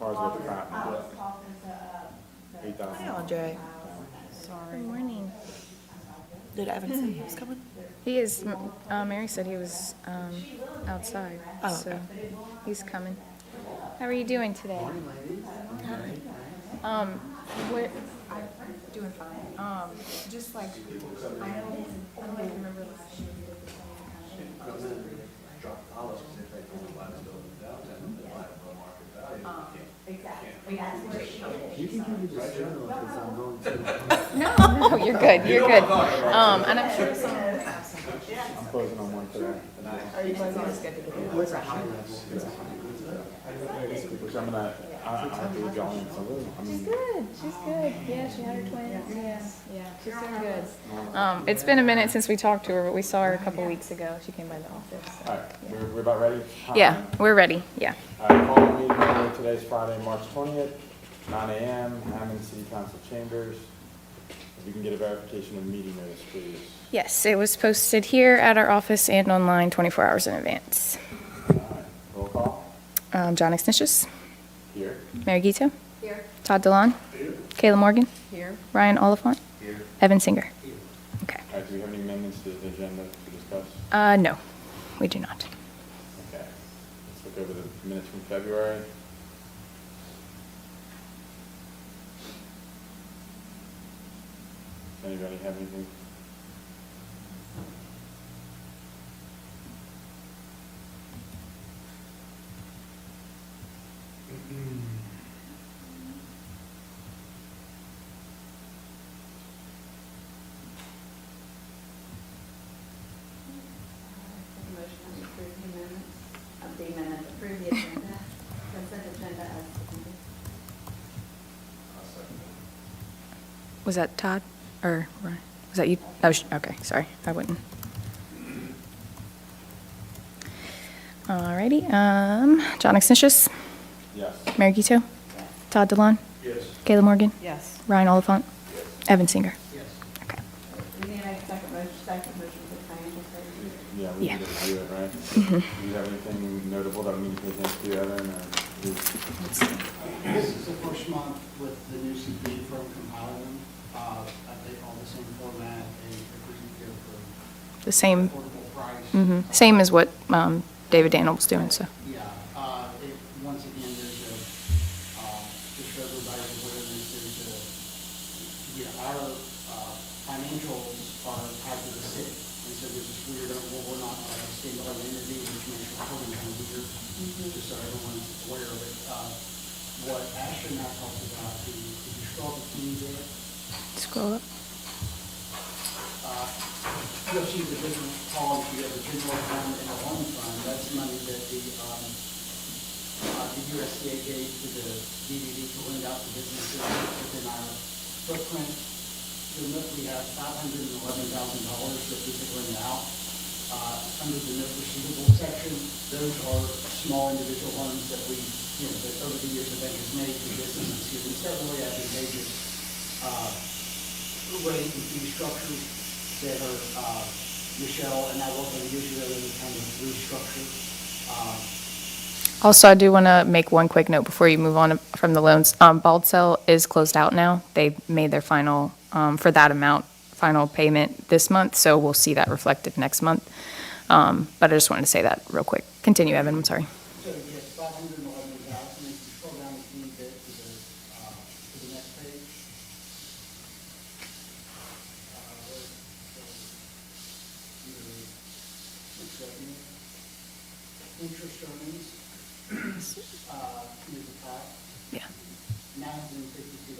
cars with crap. Hi, 8,000. Andre. Sorry. Good morning. Did Evan say he was coming? He is, Mary said he was outside, Oh, so okay. he's coming. How are you doing today? What, I'm doing fine. Just like, I don't like remember last year we did the same You can give me this journal because I'm going to. No, you're good, you're good. And I'm sure some of them have some. I'm closing on one today. It's always good to get it. What's a high level? Which I'm gonna, I have to be going, so I She's mean, good. She's good. Yeah, she had her twins. Yeah. She's doing good. It's been a minute since we talked to her, but we saw her a couple weeks ago. She came by the office. So. alright, we're about ready? Yeah, we're ready. Yeah. Alright, call the meeting order. Today's Friday, March 20th, 9 a.m., Hammond City Council Chambers. If you can get a verification of meeting notice, please. Yes, it was posted here at our office and online 24 hours in advance. Alright, roll call. John Exnicius, Here. Mary Gito, Here. Todd DeLon, Kayla Morgan, Here. Ryan Oliphant, Here. Evan Singer. Okay. Alright, do we have any amendments to the agenda to discuss? No, we do not. Okay, let's look over the minutes from February. Does anybody have anything? Motion to approve the amendments, approve the agenda, consent agenda as submitted. Was that Todd or Ryan? Was that you? Oh, okay, sorry, I wouldn't. Alrighty, John Exnicius, Yes. Mary Gito, Yes. Todd DeLon, Yes. Kayla Morgan, Yes. Ryan Oliphant, Evan Singer. Yes. Okay. We need to make a second motion for the financial statement. Yeah, we Yeah. need to review it, right? Do you have anything notable that we need to pay attention to, Evan, or? This is the first month with the new CP firm compiling. I think all the same format, a agreed for The same, affordable price. same as what David Daniel was doing, so. Yeah, once again, there's a, just for everybody's awareness, there's a, our financials are tied to the city. And so there's this weird, we're not a standalone entity, which makes reporting kind of weird, just so everyone's aware of it. What Ashton now talks about, if you scroll the team there, Scroll up. you'll see the different columns, you have the general fund and the loan fund. That's money that the USDA gave to the DDD to lend out to businesses within our footprint. We have $511,000 that we could lend out. Under the note receivable section, those are small individual loans that we, that over the years the bank has made to businesses here. These are really advantageous rate and fee structures that are, Michelle and I work on usually any kind of restructure. Also, I do want to make one quick note before you move on from the loans. Bald Cell is closed out now. They made their final, for that amount, final payment this month, so we'll see that reflected next month. But I just wanted to say that real quick. Continue, Evan, I'm sorry. So yes, 511,000, if you scroll down a teeny bit to the next page. Interest earnings, here's the top, Yeah. $952.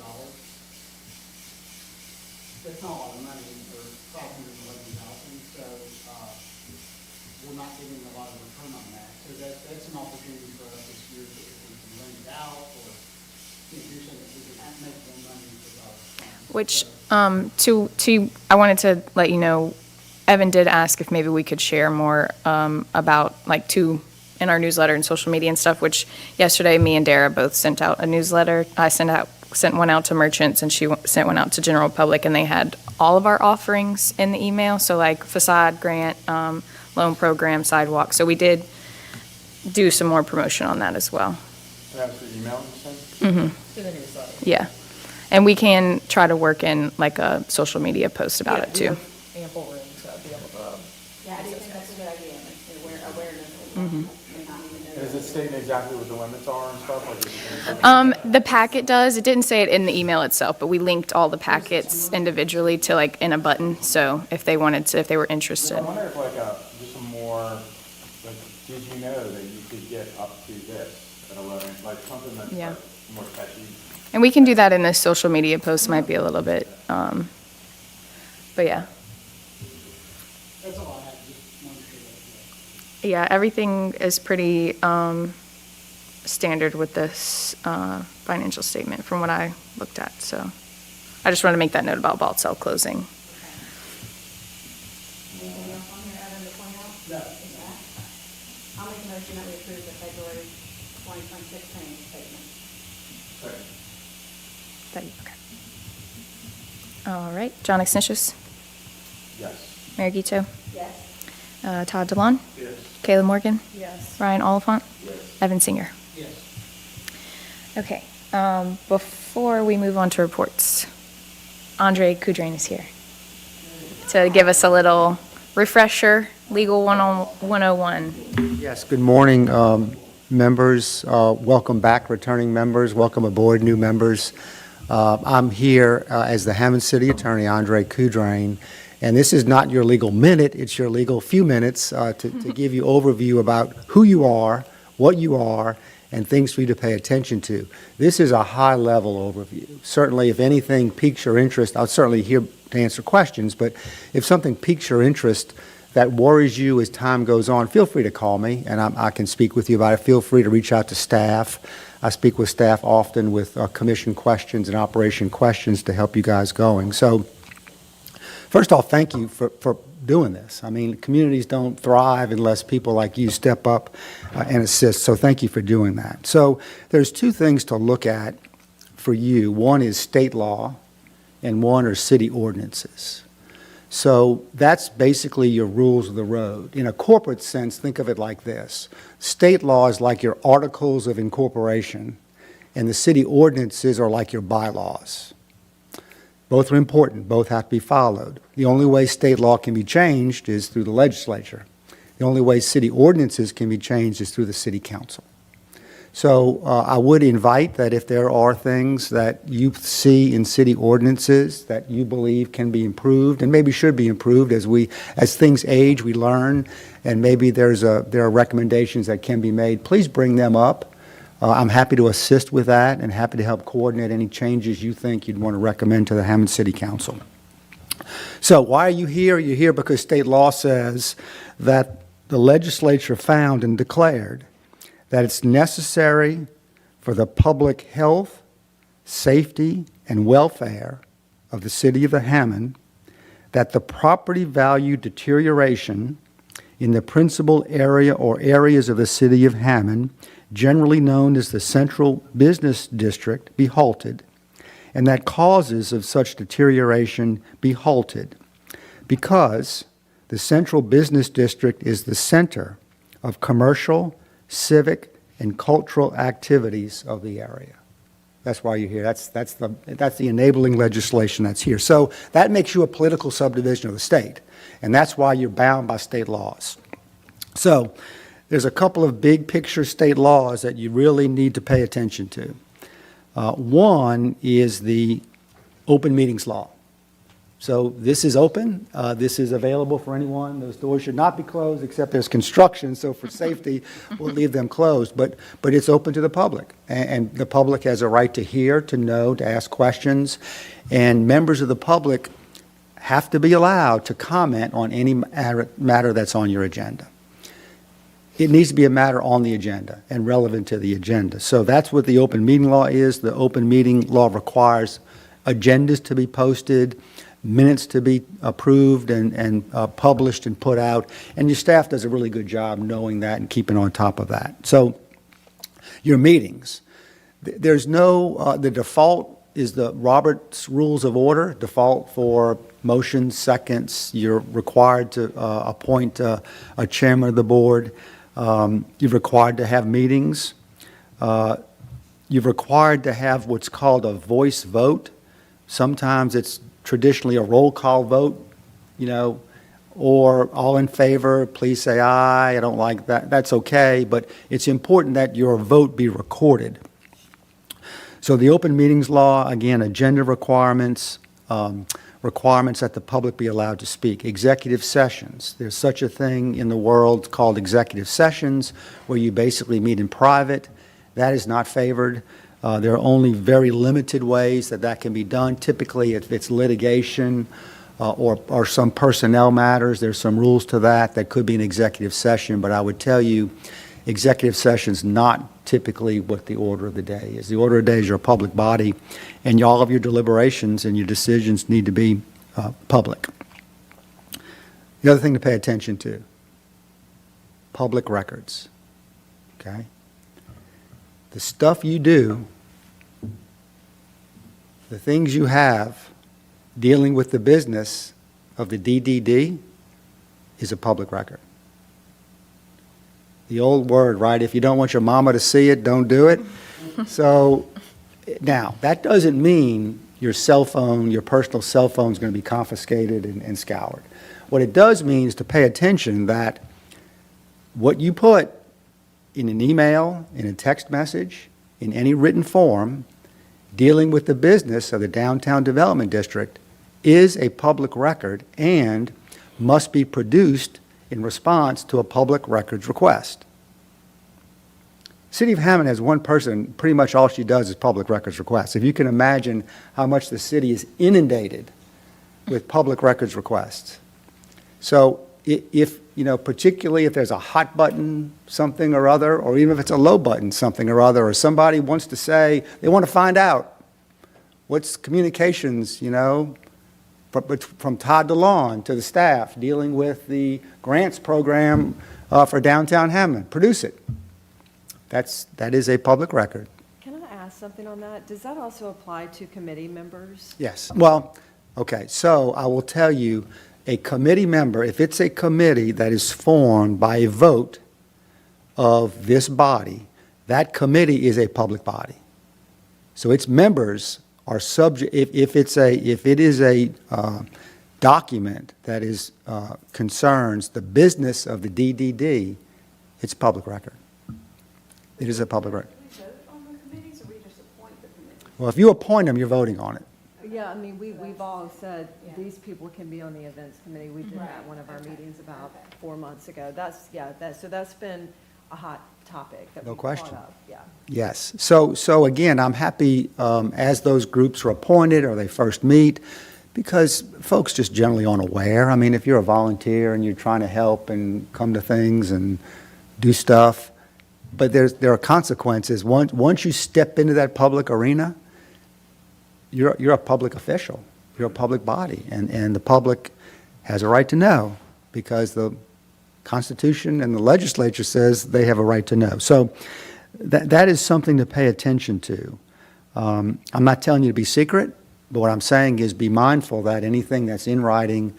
That's not a lot of money for 511,000, so, we're not getting a lot of return on that. So that's an opportunity for us this year if we can lend it out or, do something we can make more money with our funds. Which, So, I wanted to let you know, Evan did ask if maybe we could share more about, like, in our newsletter and social media and stuff, which yesterday, me and Dara both sent out a newsletter. I sent one out to merchants, and she sent one out to general public, and they had all of our offerings in the email, so like facade, grant, loan program, sidewalk. So we did do some more promotion on that as well. Perhaps you email, you said? Yeah. And we can try to work in like a social media post about it too. Ample room to be able to. Yeah, I do think that's a good idea, like, awareness. May not even know. And is it stating exactly what the limits are and stuff? Like, is it- The packet does. It didn't say it in the email itself, but we linked all the packets individually to like in a button. So if they wanted to, if they were interested. I wonder if like just a more, like, did you know that you could get up to this at 11, like something that's Yeah. like more catchy? And we can do that in the social media post, might be a little bit, but yeah. That's all I have, just wanted to share that. Yeah, everything is pretty standard with this financial statement from what I looked at, so. I just wanted to make that note about vault cell closing. Anything else on here, Evan, to point out? No. I'll make a motion that we approve the February 2026 financial statement. Okay. All right, John Exnicius, Yes. Mary Gito, Yes. Todd DeLon, Yes. Kayla Morgan, Yes. Ryan Oliphant, Yes. Evan Singer. Yes. Okay, before we move on to reports, Andre Kudrain is here to give us a little refresher, Legal 101. Yes, good morning, members. Welcome back, returning members. Welcome aboard, new members. I'm here as the Hammond City Attorney, Andre Kudrain, and this is not your legal minute, it's your legal few minutes to give you overview about who you are, what you are, and things for you to pay attention to. This is a high-level overview. Certainly, if anything piques your interest, I'll certainly here to answer questions, but if something piques your interest that worries you as time goes on, feel free to call me, and I can speak with you about it. Feel free to reach out to staff. I speak with staff often with commission questions and operation questions to help you guys going. So, first off, thank you for doing this. I mean, communities don't thrive unless people like you step up and assist, so thank you for doing that. So, there's two things to look at for you. One is state law, and one are city ordinances. So that's basically your rules of the road. In a corporate sense, think of it like this. State law is like your articles of incorporation, and the city ordinances are like your bylaws. Both are important. Both have to be followed. The only way state law can be changed is through the legislature. The only way city ordinances can be changed is through the city council. So I would invite that if there are things that you see in city ordinances that you believe can be improved and maybe should be improved as things age, we learn, and maybe there are recommendations that can be made, please bring them up. I'm happy to assist with that and happy to help coordinate any changes you think you'd want to recommend to the Hammond City Council. So why are you here? You're here because state law says that the legislature found and declared that it's necessary for the public health, safety, and welfare of the city of the Hammond that the property value deterioration in the principal area or areas of the city of Hammond, generally known as the Central Business District, be halted, and that causes of such deterioration be halted, because the Central Business District is the center of commercial, civic, and cultural activities of the area. That's why you're here. That's the enabling legislation that's here. So that makes you a political subdivision of the state, and that's why you're bound by state laws. So there's a couple of big picture state laws that you really need to pay attention to. One is the open meetings law. So this is open. This is available for anyone. Those doors should not be closed except there's construction, so for safety, we'll leave them closed. But it's open to the public, and the public has a right to hear, to know, to ask questions, and members of the public have to be allowed to comment on any matter that's on your agenda. It needs to be a matter on the agenda and relevant to the agenda. So that's what the open meeting law is. The open meeting law requires agendas to be posted, minutes to be approved and published and put out, and your staff does a really good job knowing that and keeping on top of that. So your meetings, there's no, the default is the Robert's Rules of Order, default for motions, seconds. You're required to appoint a chairman of the board. You're required to have meetings. You're required to have what's called a voice vote. Sometimes it's traditionally a roll call vote, or all in favor, please say aye. I don't like that. That's okay, but it's important that your vote be recorded. So the open meetings law, again, agenda requirements, requirements that the public be allowed to speak. Executive sessions. There's such a thing in the world called executive sessions where you basically meet in private. That is not favored. There are only very limited ways that can be done. Typically, if it's litigation or some personnel matters, there's some rules to that could be an executive session. But I would tell you, executive session's not typically what the order of the day is. The order of the day is you're a public body, and all of your deliberations and your decisions need to be public. The other thing to pay attention to, public records, okay? The stuff you do, the things you have dealing with the business of the DDD is a public record. The old word, right? If you don't want your mama to see it, don't do it. So now, that doesn't mean your cell phone, your personal cell phone is going to be confiscated and scoured. What it does mean is to pay attention that what you put in an email, in a text message, in any written form, dealing with the business of the Downtown Development District is a public record and must be produced in response to a public records request. City of Hammond has one person, pretty much all she does is public records requests. If you can imagine how much the city is inundated with public records requests. So if, particularly if there's a hot button something or other, or even if it's a low button something or other, or somebody wants to say, they want to find out what's communications, from Todd DeLawn to the staff dealing with the grants program for downtown Hammond. Produce it. That is a public record. Can I ask something on that? Does that also apply to committee members? Yes. Well, okay, so I will tell you, a committee member, if it's a committee that is formed by a vote of this body, that committee is a public body. So its members are subject, if it is a document that is concerns the business of the DDD, it's public record. It is a public record. Do we vote on the committees, or we just appoint the committees? Well, if you appoint them, you're voting on it. Yeah, I mean, we've all said these people can be on the events committee. We did that at one of our meetings about 4 months ago. So that's been a hot topic that No we've question. brought up. Yeah. Yes. So again, I'm happy as those groups are appointed or they first meet, because folks just generally aren't aware. I mean, if you're a volunteer and you're trying to help and come to things and do stuff, but there are consequences. Once you step into that public arena, you're a public official. You're a public body, and the public has a right to know because the Constitution and the legislature says they have a right to know. So that is something to pay attention to. I'm not telling you to be secret, but what I'm saying is be mindful that anything that's in writing,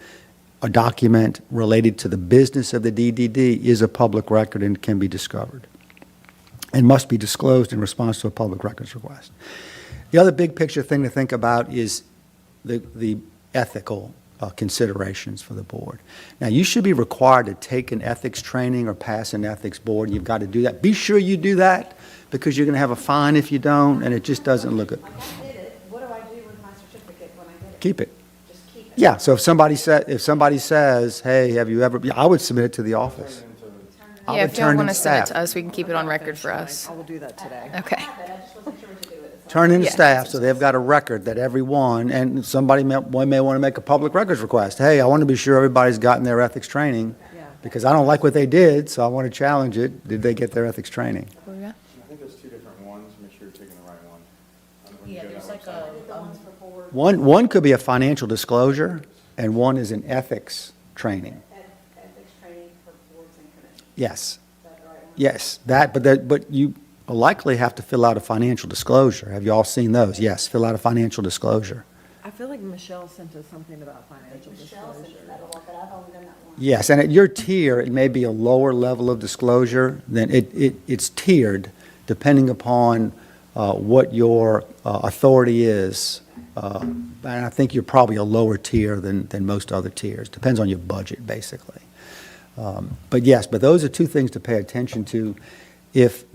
a document related to the business of the DDD is a public record and can be discovered and must be disclosed in response to a public records request. The other big picture thing to think about is the ethical considerations for the board. Now, you should be required to take an ethics training or pass an ethics board. You've got to do that. Be sure you do that, because you're going to have a fine if you don't, and it just doesn't look good. Like, I did it. What do I do with my certificate when I get it? Keep it. Just keep it? Yeah, so if somebody says, hey, have you ever, I would submit it to the office. I Yeah, would if y'all turn want in to send it staff. to us, we can keep it on record for us. I will do that today. Okay. I have it. I just wasn't sure what to do with it. So Turn in Yeah. staff, so they've got a record that everyone, and somebody may want to make a public records request. Hey, I want to be sure everybody's gotten their ethics training, Yeah. because I don't like what they did, so I want to challenge it. Did they get their ethics training? I think there's two different ones, make sure you're taking the right one. When you Yeah, go to there's that like website. I did the ones for board, One could be a financial disclosure, and one is an ethics training. ethics training for boards and commissions. Yes, Is that the right one? yes, but you likely have to fill out a financial disclosure. Have you all seen those? Yes, fill out a financial disclosure. I feel like Michelle sent us something about financial Michelle sent disclosure. that a lot, but I've only done that once. Yes, and at your tier, it may be a lower level of disclosure. Then it's tiered depending upon what your authority is. And I think you're probably a lower tier than most other tiers. Depends on your budget, basically. But yes, but those are two things to pay attention to. If,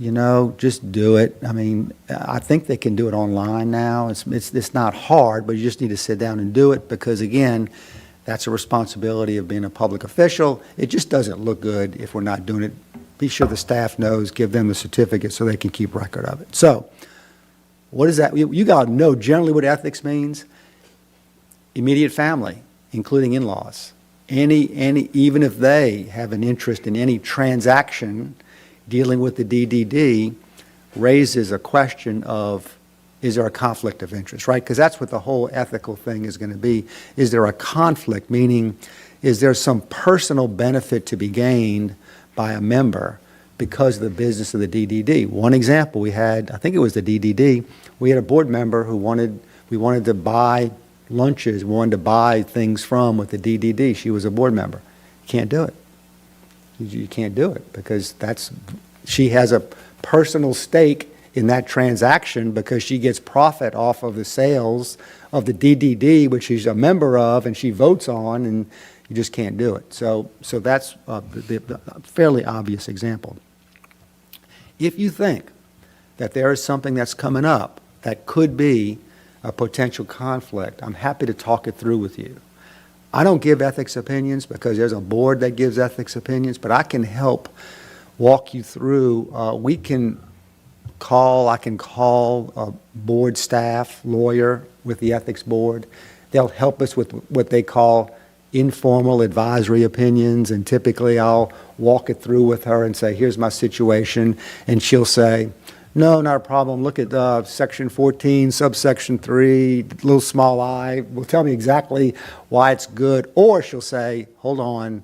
just do it. I mean, I think they can do it online now. It's not hard, but you just need to sit down and do it because, again, that's a responsibility of being a public official. It just doesn't look good if we're not doing it. Be sure the staff knows, give them the certificate so they can keep record of it. So, what is that? You got to know generally what ethics means. Immediate family, including in-laws. Even if they have an interest in any transaction dealing with the DDD, raises a question of, is there a conflict of interest, right? Because that's what the whole ethical thing is going to be. Is there a conflict, meaning is there some personal benefit to be gained by a member because of the business of the DDD? One example we had, I think it was the DDD, we had a board member who we wanted to buy lunches, wanted to buy things from with the DDD. She was a board member. Can't do it. You can't do it because she has a personal stake in that transaction because she gets profit off of the sales of the DDD, which she's a member of and she votes on, and you just can't do it. So that's the fairly obvious example. If you think that there is something that's coming up that could be a potential conflict, I'm happy to talk it through with you. I don't give ethics opinions because there's a board that gives ethics opinions, but I can help walk you through. I can call a board staff lawyer with the ethics board. They'll help us with what they call informal advisory opinions, and typically I'll walk it through with her and say, here's my situation, and she'll say, no, not a problem. Look at section 14, subsection 3, little small I. Will tell me exactly why it's good. Or she'll say, hold on,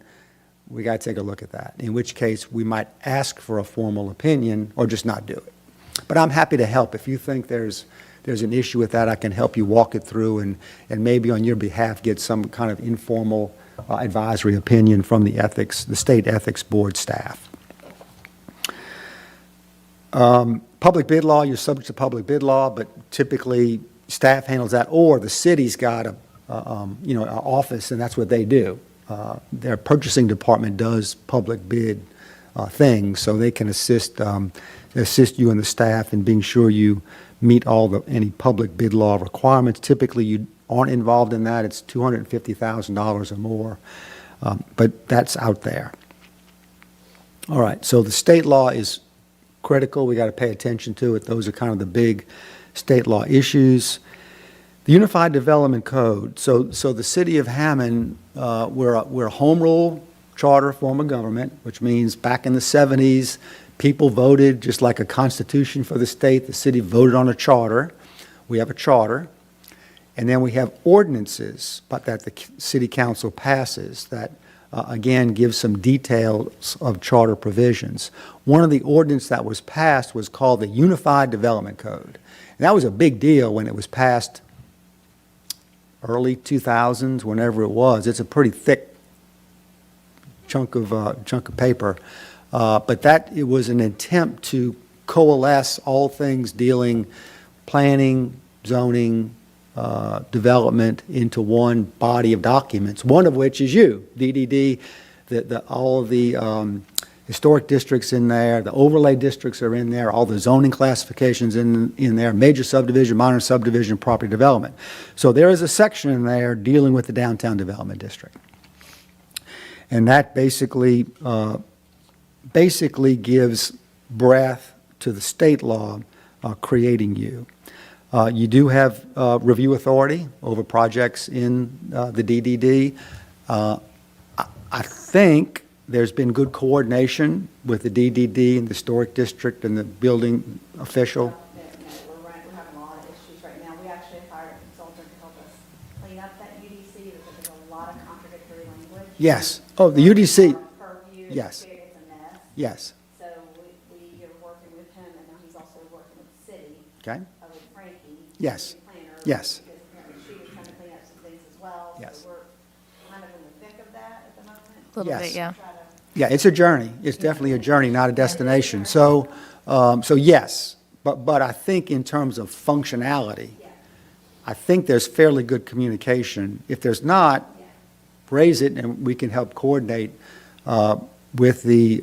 we got to take a look at that. In which case, we might ask for a formal opinion or just not do it. But I'm happy to help. If you think there's an issue with that, I can help you walk it through and maybe on your behalf get some kind of informal advisory opinion from the state ethics board staff. Public bid law, you're subject to public bid law, but typically staff handles that, or the city's got an office, and that's what they do. Their purchasing department does public bid things, so they can assist you and the staff in being sure you meet any public bid law requirements. Typically, you aren't involved in that. It's $250,000 or more, but that's out there. All right, so the state law is critical. We got to pay attention to it. Those are kind of the big state law issues. The Unified Development Code. So the city of Hammond, we're a home rule charter form of government, which means back in the 70s, people voted just like a constitution for the state. The city voted on a charter. We have a charter. And then we have ordinances that the city council passes that again, gives some details of charter provisions. One of the ordinances that was passed was called the Unified Development Code. And that was a big deal when it was passed early 2000s, whenever it was. It's a pretty thick chunk of paper. But it was an attempt to coalesce all things dealing planning, zoning, development into one body of documents, one of which is you, DDD, all of the historic districts in there, the overlay districts are in there, all the zoning classifications in there, major subdivision, minor subdivision, property development. So there is a section in there dealing with the downtown development district. And that basically gives breadth to the state law creating you. You do have review authority over projects in the DDD. I think there's been good coordination with the DDD and the historic district and the building official. We're having a lot of issues right now. We actually hired a consultant to help us clean up that UDC because there's a lot of contradictory language. Yes. Oh, the UDC. Purview, Yes. It's a mess. Yes. So we are working with him, and now he's also working with the city. Okay. With Frankie. Yes. the planner, Yes. Because apparently she was trying to clean up some things as well. Yes. So we're kind of in the thick of that at the moment. A little Yes. bit, yeah. Try to- Yeah, it's a journey. It's definitely a journey, not a destination. So yes, But I think in terms of functionality, I think there's fairly good communication. If there's not, raise it, and we can help coordinate with the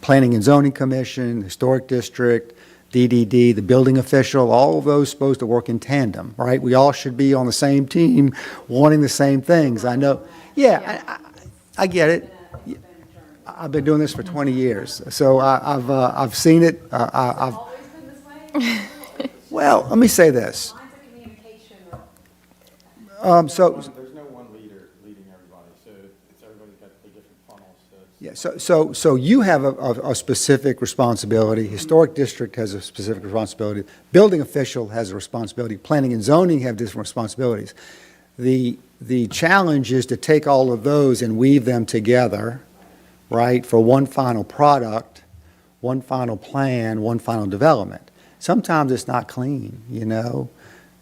Planning and Zoning Commission, Historic District, DDD, the building official, all of those supposed to work in tandem, right? We all should be on the same team, wanting the same things. I know, I get it. I've been doing this for 20 years, so I've seen it. I've Always been this way? Well, let me say this. Lines of communication or? So, There's no one leader leading everybody, so it's everybody's got the different funnels, so it's. yeah, so you have a specific responsibility. Historic District has a specific responsibility. Building official has a responsibility. Planning and zoning have different responsibilities. The challenge is to take all of those and weave them together, right, for one final product, one final plan, one final development. Sometimes it's not clean, you know?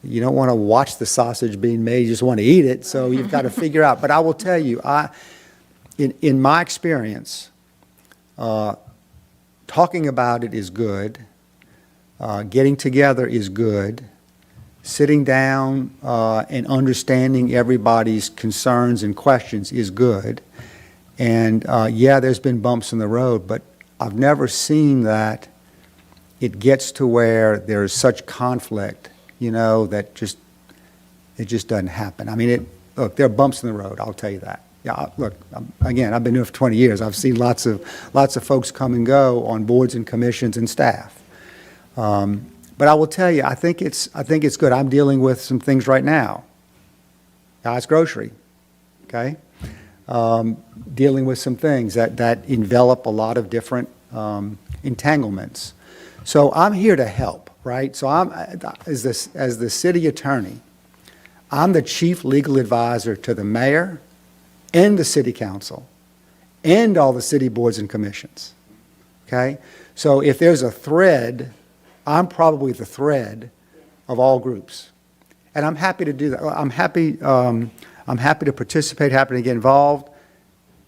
You don't want to watch the sausage being made, you just want to eat it, so you've got to figure out. But I will tell you, in my experience, talking about it is good, getting together is good, sitting down and understanding everybody's concerns and questions is good. And yeah, there's been bumps in the road, but I've never seen that it gets to where there's such conflict, you know, that it just doesn't happen. I mean, look, there are bumps in the road, I'll tell you that. Yeah, look, again, I've been doing it for 20 years. I've seen lots of folks come and go on boards and commissions and staff. But I will tell you, I think it's good. I'm dealing with some things right now. Guy's Grocery, okay? Dealing with some things that envelop a lot of different entanglements. So I'm here to help, right? So as the city attorney, I'm the chief legal advisor to the mayor and the city council and all the city boards and commissions, okay? So if there's a thread, I'm probably the thread of all groups. And I'm happy to do that. I'm happy to participate, happy to get involved.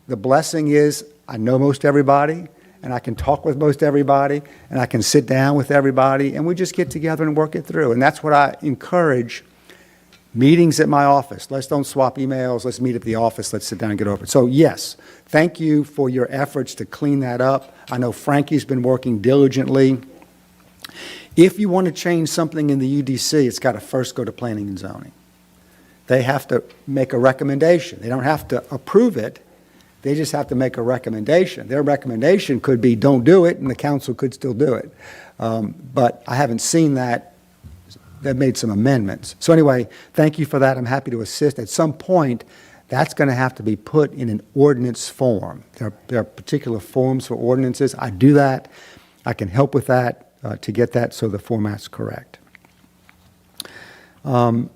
The blessing is I know most everybody, and I can talk with most everybody, and I can sit down with everybody, and we just get together and work it through. And that's what I encourage. Meetings at my office. Let's don't swap emails. Let's meet at the office. Let's sit down and get over it. So yes, thank you for your efforts to clean that up. I know Frankie's been working diligently. If you want to change something in the UDC, it's got to first go to Planning and Zoning. They have to make a recommendation. They don't have to approve it. They just have to make a recommendation. Their recommendation could be don't do it, and the council could still do it. But I haven't seen that. They've made some amendments. So anyway, thank you for that. I'm happy to assist. At some point, that's going to have to be put in an ordinance form. There are particular forms for ordinances. I do that. I can help with that to get that so the format's correct. That's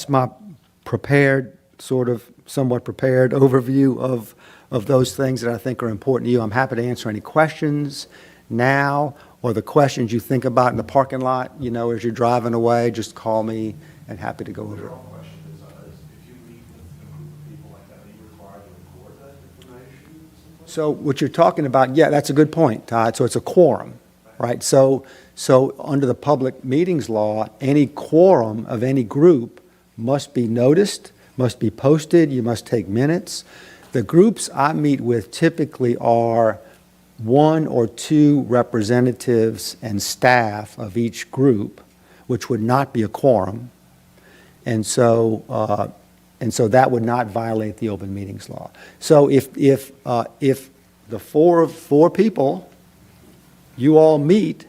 my prepared, sort of somewhat prepared overview of those things that I think are important to you. I'm happy to answer any questions now or the questions you think about in the parking lot, you know, as you're driving away. Just call me and happy to go over it. Question is, if you meet with a group of people like that, are you required to record that information? So what you're talking about, yeah, that's a good point, Todd. So it's a quorum, right? So under the public meetings law, any quorum of any group must be noticed, must be posted, you must take minutes. The groups I meet with typically are one or two representatives and staff of each group, which would not be a quorum. And so that would not violate the open meetings law. So if the four people, you all meet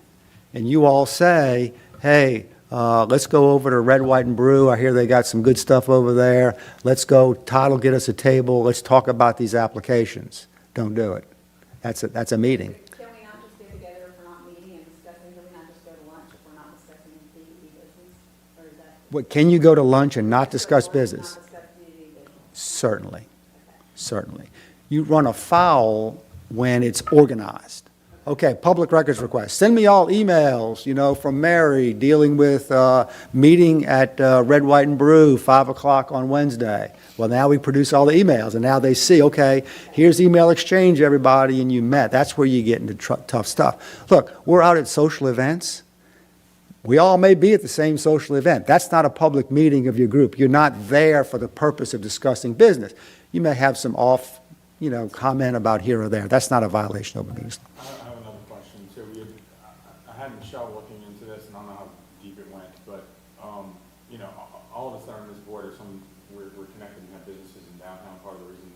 and you all say, hey, let's go over to Red, White, and Brew. I hear they got some good stuff over there. Let's go. Todd will get us a table. Let's talk about these applications. Don't do it. That's a meeting. Can we not just get together if we're not meeting and discussing, can we not just go to lunch if we're not discussing DEP business? Or is that? What, can you go to lunch and not discuss business? Not discuss community business? Certainly, Okay. certainly. You run afoul when it's organized. Okay, public records request. Send me all emails, from Mary dealing with meeting at Red, White, and Brew, 5 o'clock on Wednesday. Well, now we produce all the emails, and now they see, okay, here's email exchange, everybody, and you met. That's where you get into tough stuff. Look, we're out at social events. We all may be at the same social event. That's not a public meeting of your group. You're not there for the purpose of discussing business. You may have some comment about here or there. That's not a violation of open meetings law. I have another question too. I had Michelle looking into this, and I don't know how deep it went, but, all of us that are on this board we're connected and have businesses in downtown. Part of the reason,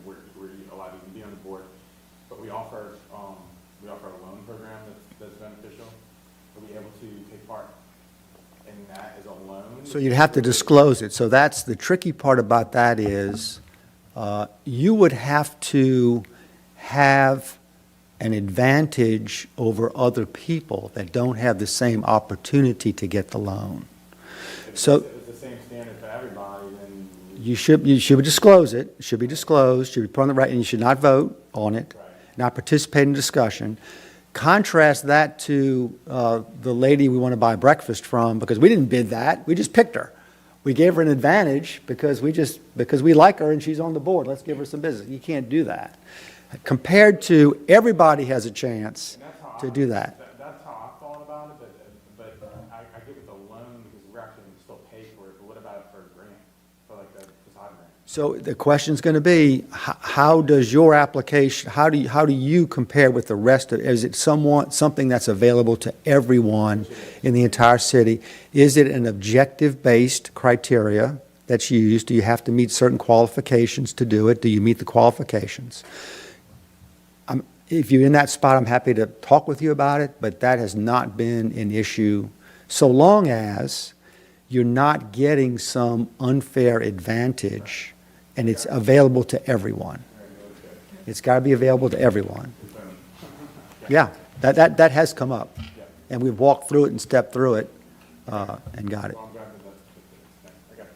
we're allowed to even be on the board, but we offer a loan program that's beneficial. Are we able to take part in that as a loan? So you'd have to disclose it. So that's the tricky part about that is you would have to have an advantage over other people that don't have the same opportunity to get the loan. So It's the same standard for everybody, then. you should disclose it. It should be disclosed, should be put on the right, and you should not vote on it, not participate in discussion. Contrast that to the lady we want to buy breakfast from, because we didn't bid that, we just picked her. We gave her an advantage because we like her and she's on the board. Let's give her some business. You can't do that. Compared to everybody has a chance to do that. That's how I thought about it, but I give it the loan because we're actually going to still pay for it, but what about it for a grant, for like the facade grant? So the question's going to be, how does your application, how do you compare with the rest of, is it something that's available to everyone in the entire city? Is it an objective-based criteria that's used? Do you have to meet certain qualifications to do it? Do you meet the qualifications? If you're in that spot, I'm happy to talk with you about it, but that has not been an issue so long as you're not getting some unfair advantage and it's available to everyone. It's got to be available to everyone. Yeah, that has come up. And we've walked through it and stepped through it and got it.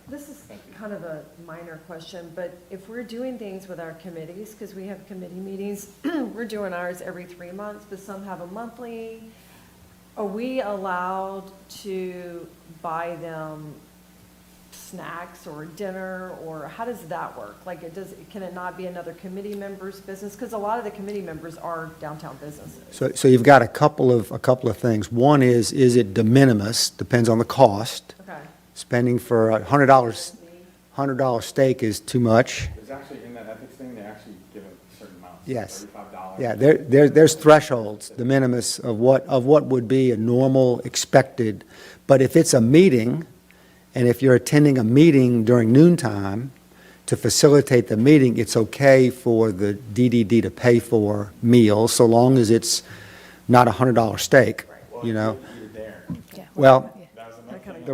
This is kind of a minor question, but if we're doing things with our committees, because we have committee meetings, we're doing ours every 3 months, but some have a monthly. Are we allowed to buy them snacks or dinner, or how does that work? Like, can it not be another committee member's business? Because a lot of the committee members are downtown businesses. So you've got a couple of things. One is it de minimis? Depends on the cost. Okay. Spending for $100 steak is too much. There's actually, in that ethics thing, they actually give a certain amount. Yes. $35. Yeah, there's thresholds, de minimis, of what would be a normal expected. But if it's a meeting, and if you're attending a meeting during noontime to facilitate the meeting, it's okay for the DDD to pay for meals, so long as it's not a $100 steak, Well, you're there. Well, That was another thing. the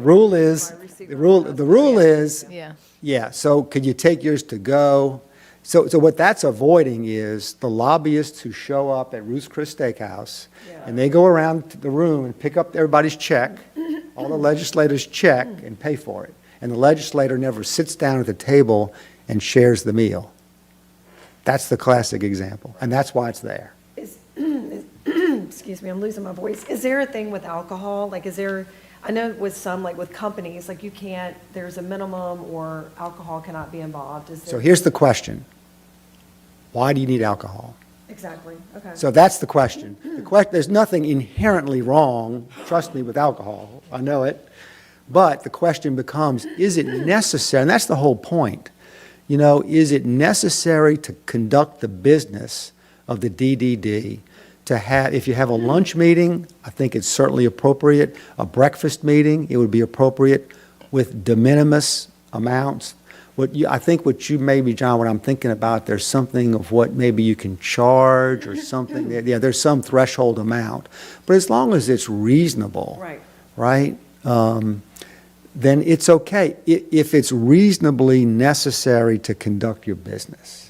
rule is, Yeah. yeah, so could you take yours to go? So what that's avoiding is the lobbyists who show up at Ruth's Chris Steakhouse, and they go around the room and pick up everybody's check, all the legislators' check, and pay for it. And the legislator never sits down at the table and shares the meal. That's the classic example, and that's why it's there. Excuse me, I'm losing my voice. Is there a thing with alcohol? Like, I know with some, like with companies, like you can't, there's a minimum or alcohol cannot be involved. Is So there? here's the question. Why do you need alcohol? Exactly, okay. So that's the question. There's nothing inherently wrong, trust me, with alcohol. I know it. But the question becomes, is it necessary? And that's the whole point. Is it necessary to conduct the business of the DDD to have, if you have a lunch meeting, I think it's certainly appropriate. A breakfast meeting, it would be appropriate with de minimis amounts. I think what you maybe, John, what I'm thinking about, there's something of what maybe you can charge or something. Yeah, there's some threshold amount. But as long as it's reasonable, right, then it's okay. If it's reasonably necessary to conduct your business.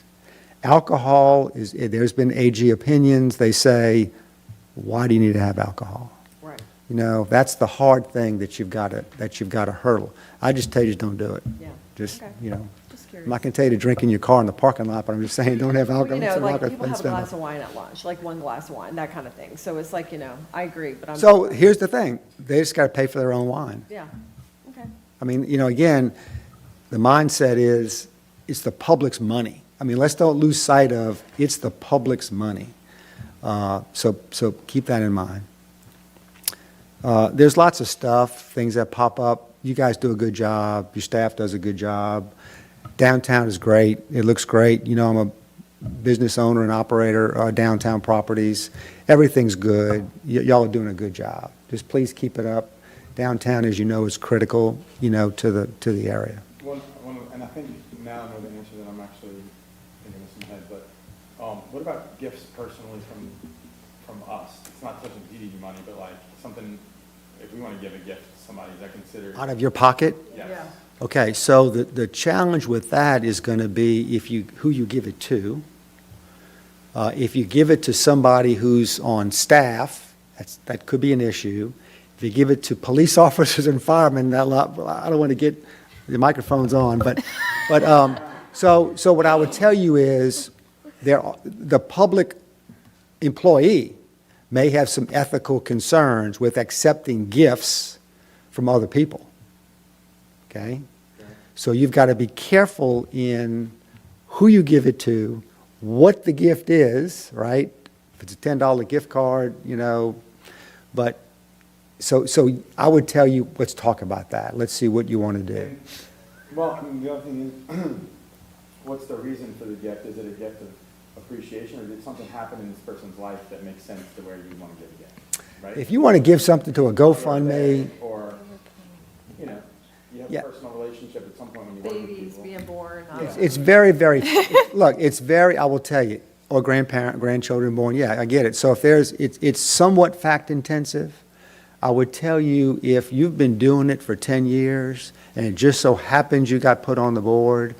Alcohol there's been AG opinions. They say, why do you need to have alcohol? Right. That's the hard thing that you've got to hurdle. I just tell you, just don't do it. Yeah. Just, Okay. Just I'm not going to tell you to drink in your car in the parking lot, but I'm just saying, don't have alcohol. You know, some like alcohol people have a spend glass on- of wine at lunch, like one glass of wine, that kind of thing. So it's like, I agree, but I'm. So here's the thing, they just got to pay for their own wine. Yeah, okay. I mean, again, the mindset is, it's the public's money. I mean, let's don't lose sight of, it's the public's money. So keep that in mind. There's lots of stuff, things that pop up. You guys do a good job. Your staff does a good job. Downtown is great. It looks great. I'm a business owner and operator, downtown properties. Everything's good. Y'all are doing a good job. Just please keep it up. Downtown, as you know, is critical, to the area. And I think now I know the answer that I'm actually thinking this in my head, but what about gifts personally from us? It's not touching PDD money, but like something, if we want to give a gift to somebody, is that considered? Out of your pocket? Yes. Yeah. Okay, so the challenge with that is going to be who you give it to. If you give it to somebody who's on staff, that could be an issue. If you give it to police officers and firemen, I don't want to get the microphones on, but so what I would tell you is the public employee may have some ethical concerns with accepting gifts from other people. Okay? So you've got to be careful in who you give it to, what the gift is, right? If it's a $10 gift card, but so I would tell you, let's talk about that. Let's see what you want to do. And, well, I mean, the other thing is, what's the reason for the gift? Is it a gift of appreciation, or did something happen in this person's life that makes sense to where you want to give a gift, right? If you want to give something to a GoFundMe, Or, you have Yeah. a personal relationship at some point when you work with Babies people. being born. it's very, very, look, I will tell you, or grandchildren born, yeah, I get it. So if it's somewhat fact intensive. I would tell you, if you've been doing it for 10 years and it just so happens you got put on the board,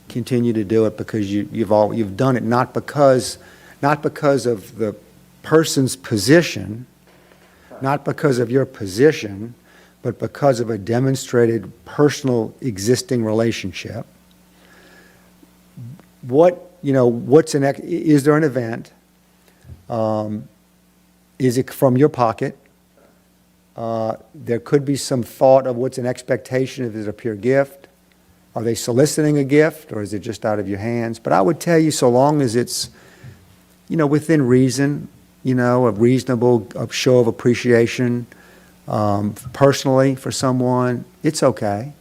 continue to do it because you've done it not because of the person's position, not because of your position, but because of a demonstrated personal existing relationship. Is there an event? Is it from your pocket? There could be some thought of what's an expectation if it's a pure gift. Are they soliciting a gift, or is it just out of your hands? But I would tell you, so long as it's, within reason, a reasonable show of appreciation personally for someone, it's okay.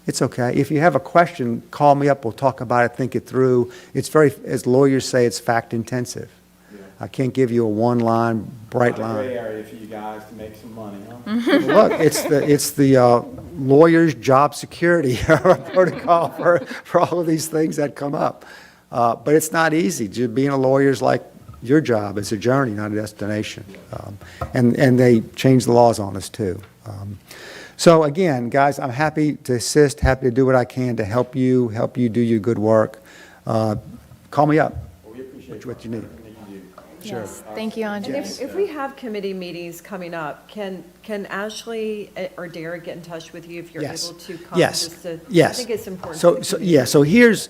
It's okay. If you have a question, call me up. We'll talk about it, think it through. It's as lawyers say, it's fact intensive. Yeah. I can't give you a one-line, bright Not a line. gray area for you guys to make some money, huh? Look, it's the lawyer's job security protocol for all of these things that come up. But it's not easy. Being a lawyer is like your job. It's a journey, not a destination. And they change the laws on us, too. So again, guys, I'm happy to assist, happy to do what I can to help you do your good work. Call me up. Well, we appreciate What you need. everything that you do. Sure. Yes, thank you, And Andre. if we have committee meetings coming up, can Ashley or Derek get in touch with you if you're Yes. able to come? Yes. just to- Yes. I think it's important. So, for the so community. yeah, so here's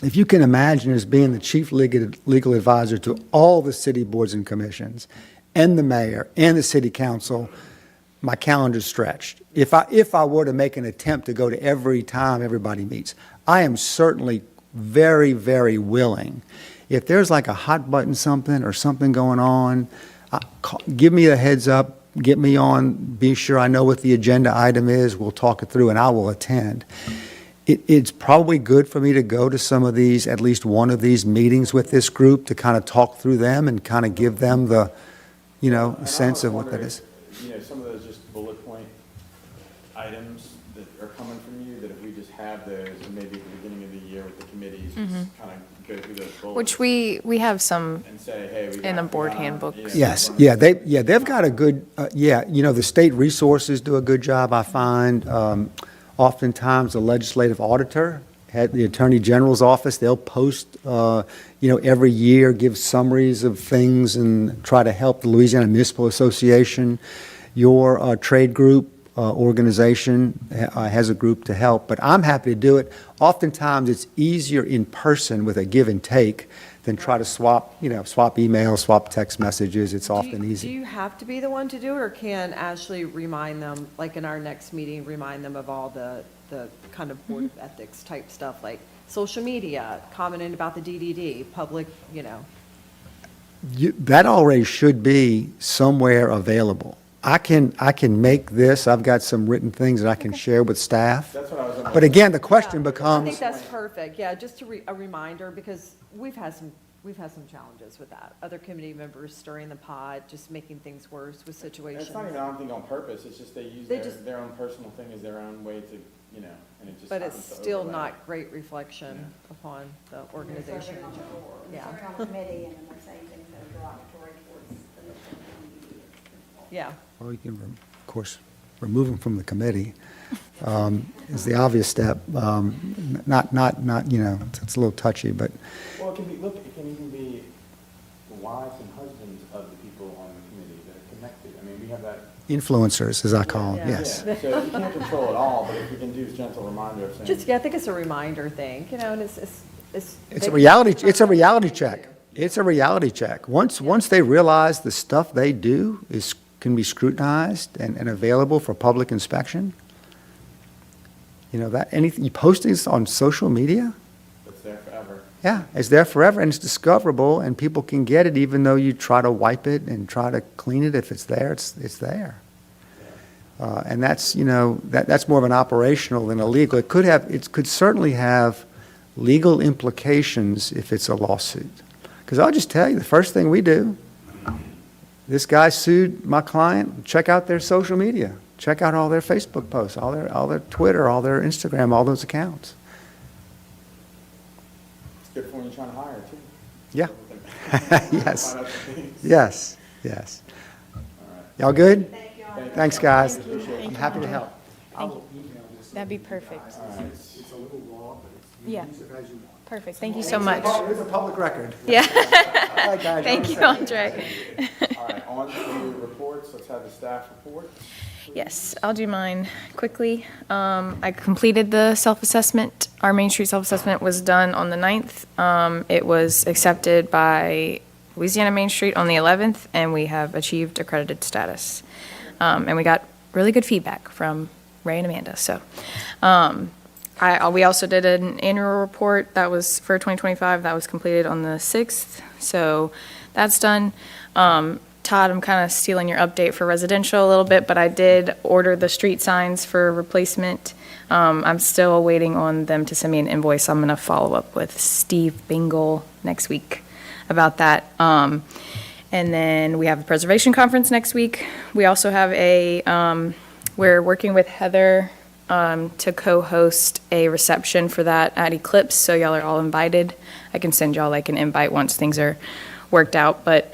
if you can imagine as being the chief legal advisor to all the city boards and commissions, and the mayor, and the city council, my calendar's stretched. If I were to make an attempt to go to every time everybody meets, I am certainly very, very willing. If there's like a hot button something or something going on, give me a heads up, get me on, be sure I know what the agenda item is, we'll talk it through, and I will attend. It's probably good for me to go to some of these, at least one of these meetings with this group to kind of talk through them and kind of give them the, And a I sense was of what that wondering, is. Some of those just bullet point items that are coming from you, that if we just have those, and maybe at the beginning of the year with the committees, just kind of go through those bullets. Which we have some, And say, hey, we got. in the board we got, handbooks. Yes, we yeah, run- they've got a good, the state resources do a good job, I find. Oftentimes, the legislative auditor, at the Attorney General's office, they'll post, every year, give summaries of things and try to help the Louisiana Municipal Association. Your trade group organization has a group to help, but I'm happy to do it. Oftentimes, it's easier in person with a give and take than try to swap emails, swap text messages. It's often Do easy. you have to be the one to do it, or can Ashley remind them, like in our next meeting, remind them of all the kind of board of ethics type stuff, like social media, commenting about the DDD, public, That already should be somewhere available. I can make this, I've got some written things that I can share with staff. That's what I was wondering. But again, the question I think becomes, that's perfect, yeah, just a reminder, because we've had some challenges with that. Other committee members stirring the pot, just making things worse with situations. It's not even, I don't think on purpose, it's just they use They just- their own personal thing as their own way to, and it just But happens it's to still overlap. not great reflection upon the organization in general. They're Yeah, serving on the committee, and then they're saying things that are derogatory towards the mission of the community. yeah. well, you can, of course, remove them from the committee is the obvious step. Not, it's a little touchy, but Well, it can even be the wives and husbands of the people on the committee that are connected. I mean, we have that. influencers, as I call them, Yeah. yes. Yeah, so you can't control it all, but if we can do a gentle reminder of saying. Just, yeah, I think it's a reminder thing, and it's. It's a reality check. It's a reality check. Once they realize the stuff they do can be scrutinized and available for public inspection, you post things on social media, It's there forever. yeah, it's there forever and it's discoverable and people can get it even though you try to wipe it and try to clean it. If it's there, it's there. And that's, that's more of an operational than a legal. It could certainly have legal implications if it's a lawsuit. Because I'll just tell you, the first thing we do, this guy sued my client, check out their social media. Check out all their Facebook posts, all their Twitter, all their Instagram, all those accounts. It's good for when you're trying to hire, too. Yeah. Yes. Find out some things. Yes. All right. Y'all good? Thank you. Thank you. Thanks, guys. Appreciate it. I'm happy to help. Thank you. That'd be perfect. It's a little raw, but Yeah, use it as you want. perfect. Thank you so much. It's a public record. Yeah, All right, guys. thank you, Andre. All right, on to reports. Let's have the staff report. Yes, I'll do mine quickly. I completed the self-assessment. Our Main Street self-assessment was done on the 9th. It was accepted by Louisiana Main Street on the 11th, and we have achieved accredited status. And we got really good feedback from Ray and Amanda, so. We also did an annual report that was for 2025, that was completed on the 6th, so that's done. Todd, I'm kind of stealing your update for residential a little bit, but I did order the street signs for replacement. I'm still waiting on them to send me an invoice. I'm going to follow up with Steve Bingle next week about that. And then we have a preservation conference next week. We also have we're working with Heather to co-host a reception for that at Eclipse, so y'all are all invited. I can send y'all like an invite once things are worked out, but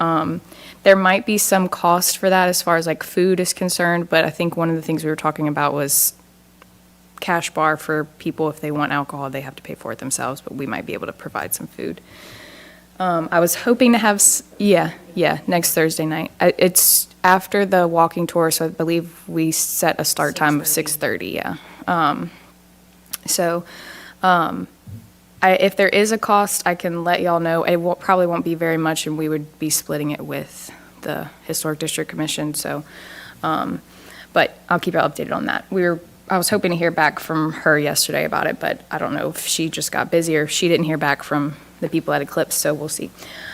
there might be some cost for that as far as like food is concerned, but I think one of the things we were talking about was cash bar for people. If they want alcohol, they have to pay for it themselves, but we might be able to provide some food. I was hoping to have, next Thursday night. It's after the walking tour, so I believe we set a start time of 6:30, yeah. If there is a cost, I can let y'all know. It probably won't be very much, and we would be splitting it with the Historic District Commission, so, but I'll keep you updated on that. I was hoping to hear back from her yesterday about it, but I don't know if she just got busy or if she didn't hear back from the people at Eclipse, so we'll see.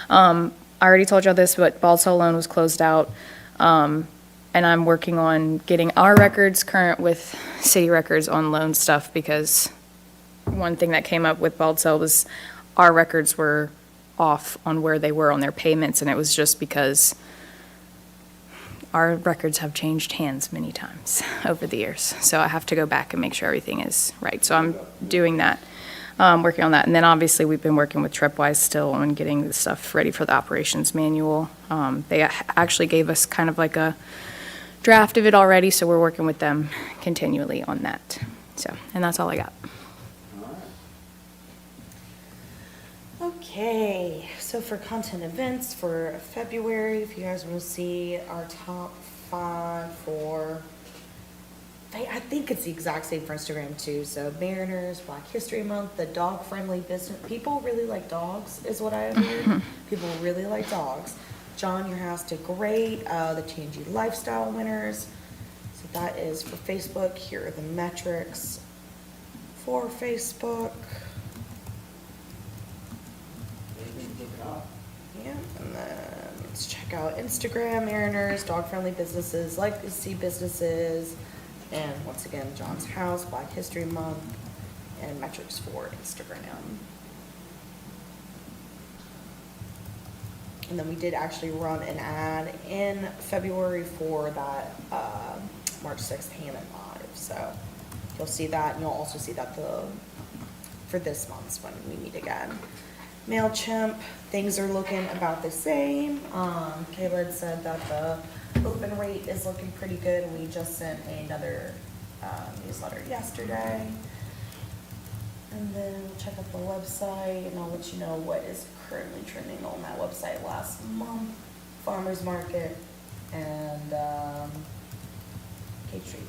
I already told y'all this, but Balsall loan was closed out, and I'm working on getting our records current with city records on loan stuff, because one thing that came up with Balsall was our records were off on where they were on their payments, and it was just because our records have changed hands many times over the years. So I have to go back and make sure everything is right. So I'm doing that, working on that. And then obviously we've been working with Tripwise still on getting the stuff ready for the operations manual. They actually gave us kind of like a draft of it already, so we're working with them continually on that. So, and that's all I got. Okay, so for content events for February, if you guys want to see our top 5 for I think it's the exact same for Instagram too. So Mariners, Black History Month, the dog-friendly business. People really like dogs, is what I have heard. People really like dogs. John, your house did great. The Changey Lifestyle winners. So that is for Facebook. Here are the metrics for Facebook. Yeah, and then let's check out Instagram, Mariners, dog-friendly businesses, legacy businesses, and once again, John's house, Black History Month, and metrics for Instagram. And then we did actually run an ad in February for that March 6th Hammond Live. So you'll see that, and you'll also see that for this month's when we meet again. MailChimp, things are looking about the same. Kayla had said that the open rate is looking pretty good, and we just sent another newsletter yesterday. And then we'll check out the website, and I'll let you know what is currently trending on that website last month. Farmers Market and Cape Street.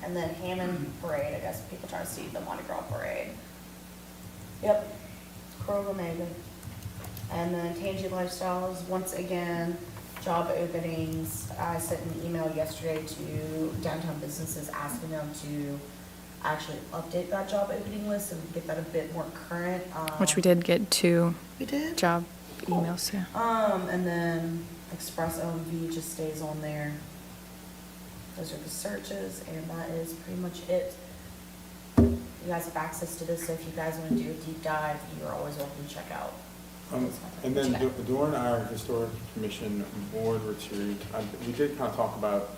And then Hammond Parade, I guess people trying to see the Mardi Gras Parade. Yep. Kroger Omega. And then Tangy Lifestyles, once again, job openings. I sent an email yesterday to downtown businesses asking them to actually update that job opening list and get that a bit more current. Which we did get 2 We did? job emails, yeah. And then Express OMV just stays on there. Those are the searches, and that is pretty much it. You guys have access to this, so if you guys want to do a deep dive, you are always welcome to check out. And then during our historic commission board retreat, we did kind of talk about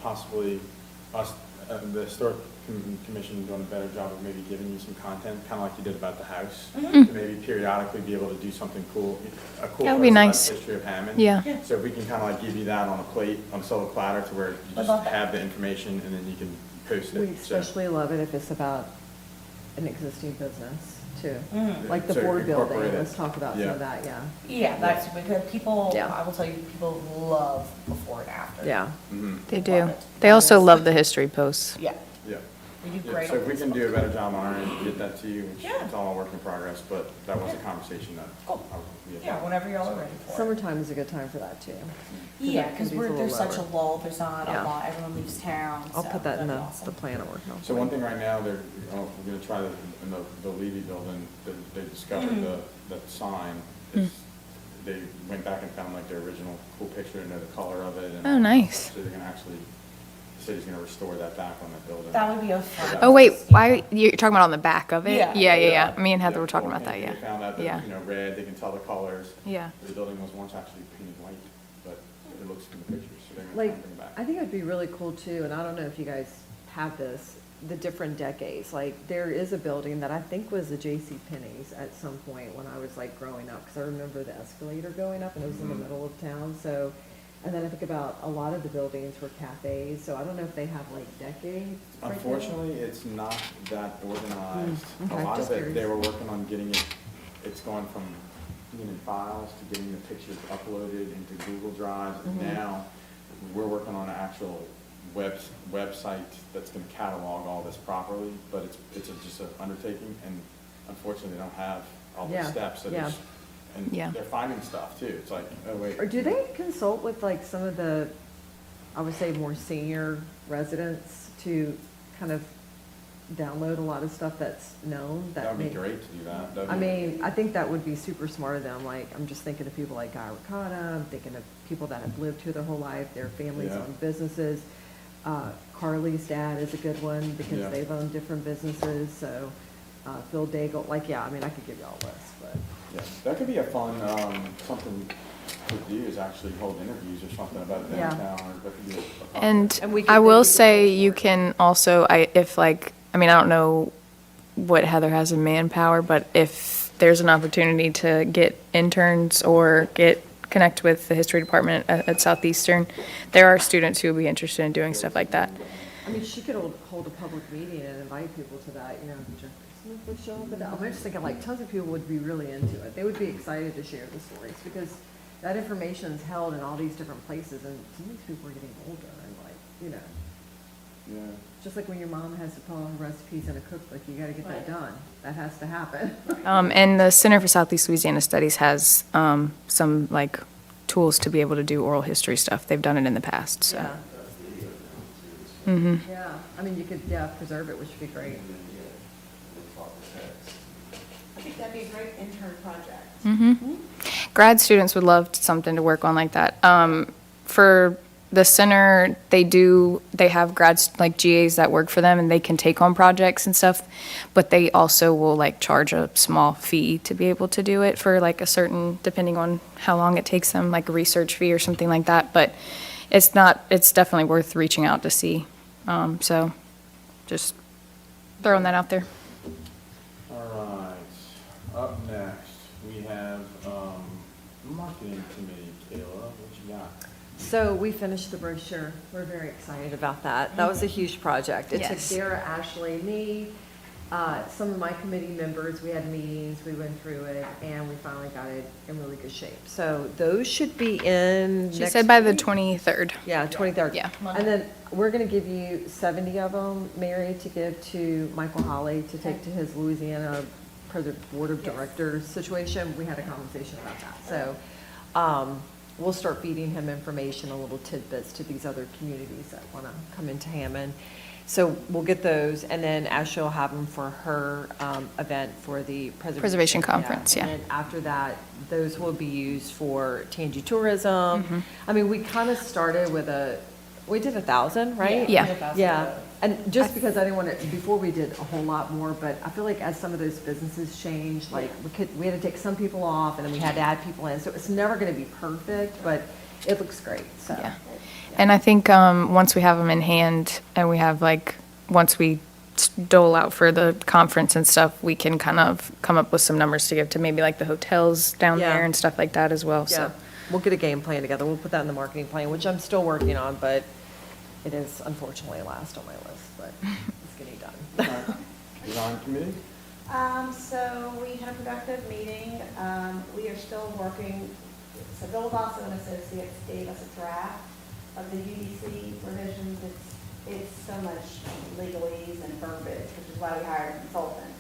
possibly us, the historic commission doing a better job of maybe giving you some content, kind of like you did about the house. To maybe periodically be able to do something cool, a cool That would be place about nice. the history of Hammond. Yeah. So if we can kind of like give you that on a plate, on a silver platter, to where you I'd just love that. have the information and then you can post it. We So- especially love it if it's about an existing business too. Mhm. Like the So board building, incorporate it. let's talk about some Yeah. of that, yeah. Yeah, that's because people, Yeah. I will tell you, people love before and after. Yeah. Mhm. They Love do. it. They also love the history posts. Yeah, Yeah. we do Yeah, great so on if we can Facebook. do a better job on our end, get that to you, which Yeah. it's all a work in progress, but that was a conversation that. Cool. we had. Yeah, whenever y'all are ready for it. Summertime is a good time for that too. Yeah, that can because be a little there's such a lower. lull, there's not Yeah. a lot, everyone leaves town, I'll so put that in that'd the be awesome. plan I'm working on. So one thing right now, we're gonna try in the Levy building, they discovered the sign. is- They went back and found like their original cool picture and know the color of it. and Oh, nice. So they're gonna actually, the city's gonna restore that back on that building. That would be a fun. Oh, wait, why, you're talking about on the back of it? Yeah. Yeah. Me and Heather were talking cool. about that, yeah. They found out Yeah. that, red, they can tell the colors. Yeah. The building was once actually painted white, but it looks from the pictures, so they're gonna Like, bring it back. I think it'd be really cool too, and I don't know if you guys have this, the different decades. Like, there is a building that I think was a J.C. Penney's at some point when I was like growing up, because I remember the escalator going up and it was in the middle of town, so. And then I think about a lot of the buildings were cafes, so I don't know if they have like decades. breakdown. Unfortunately, it's not that organized. okay, A lot just of it, they curious. were working on getting it, it's going from being in files to getting the pictures uploaded into Google Drives. And now, we're working on an actual website that's gonna catalog all this properly, but it's just an undertaking, and unfortunately, they don't have all the Yeah, steps. So yeah. there's- And Yeah. they're finding stuff too. It's like, oh, wait. Or do they consult with like some of the, I would say, more senior residents to kind of download a lot of stuff that's known? That would be may- great to do that. That'd I be- mean, I think that would be super smart of them. Like, I'm just thinking of people like Guy Ricotta, I'm thinking of people that have lived here their whole life, their families Yeah. own businesses. Carly's dad is a good one because Yeah. they've owned different businesses, so, Phil Daigle, like, yeah, I mean, I could give you all lists, but. Yeah, that could be a fun, something to do, is actually hold interviews or something about Yeah. downtown, or that could be a fun. And And we could I will maybe- say you can also, I don't know what Heather has in manpower, but if there's an opportunity to get interns or connect with the history department at Southeastern, there are students who would be interested in doing stuff like that. I mean, she could hold a public meeting and invite people to that, you know, Jeffrey Smith would show up, and I'm just thinking, like, tons of people would be really into it. They would be excited to share the stories, because that information is held in all these different places, and some of these people are getting older, and like, you know, Yeah. Just like when your mom has to follow recipes in a cookbook, you gotta get that done. That has to happen. And the Center for Southeast Louisiana Studies has some like tools to be able to do oral history stuff. They've done it in the past, so. Yeah. Mhm. Yeah, I mean, you could, yeah, preserve it, which would be great. I think that'd be a great intern project. Mhm. Grad students would love something to work on like that. For the center, they have grads, like GAs that work for them, and they can take on projects and stuff, but they also will like charge a small fee to be able to do it for like a certain, depending on how long it takes them, like a research fee or something like that, but it's definitely worth reaching out to see. So just throwing that out there. All right, up next, we have, marketing committee. Kayla, what you got? So we finished the brochure. We're very excited about that. That was a huge project. It took Yes. Dara, Ashley, me, some of my committee members. We had meetings, we went through it, and we finally got it in really good shape. So those should be in She next said by the week? 23rd. Yeah, 23rd. Yeah. And then we're going to give you 70 of them, Mary, to give to Michael Holly to take to his Louisiana Board of Yes. Directors situation. We had a conversation about that. So we'll start feeding him information, a little tidbits to these other communities that want to come into Hammond. So we'll get those, and then Ashley will have them for her event for the Preservation Conference, yeah. And then after that, those will be used for Tangi tourism. I mean, we kind of started with we did 1,000, right? Yeah. Yeah, and just because I didn't want to, before we did a whole lot more, but I feel like as some of those businesses changed, like we had to take some people off, and then we had to add people in, so it's never going to be perfect, but it looks great, so. Yeah. And I think once we have them in hand and we have once we dole out for the conference and stuff, we can kind of come up with some numbers to give to maybe like the hotels down Yeah. there and stuff like that as well, Yeah, so. we'll get a game plan together. We'll put that in the marketing plan, which I'm still working on, but it is unfortunately last on my list, but it's getting done. All right. Design committee? So we had a productive meeting. We are still working, so Bill Dawson and Associates gave us a draft of the UDC revisions. It's so much legalese and verbiage, which is why we hired a consultant.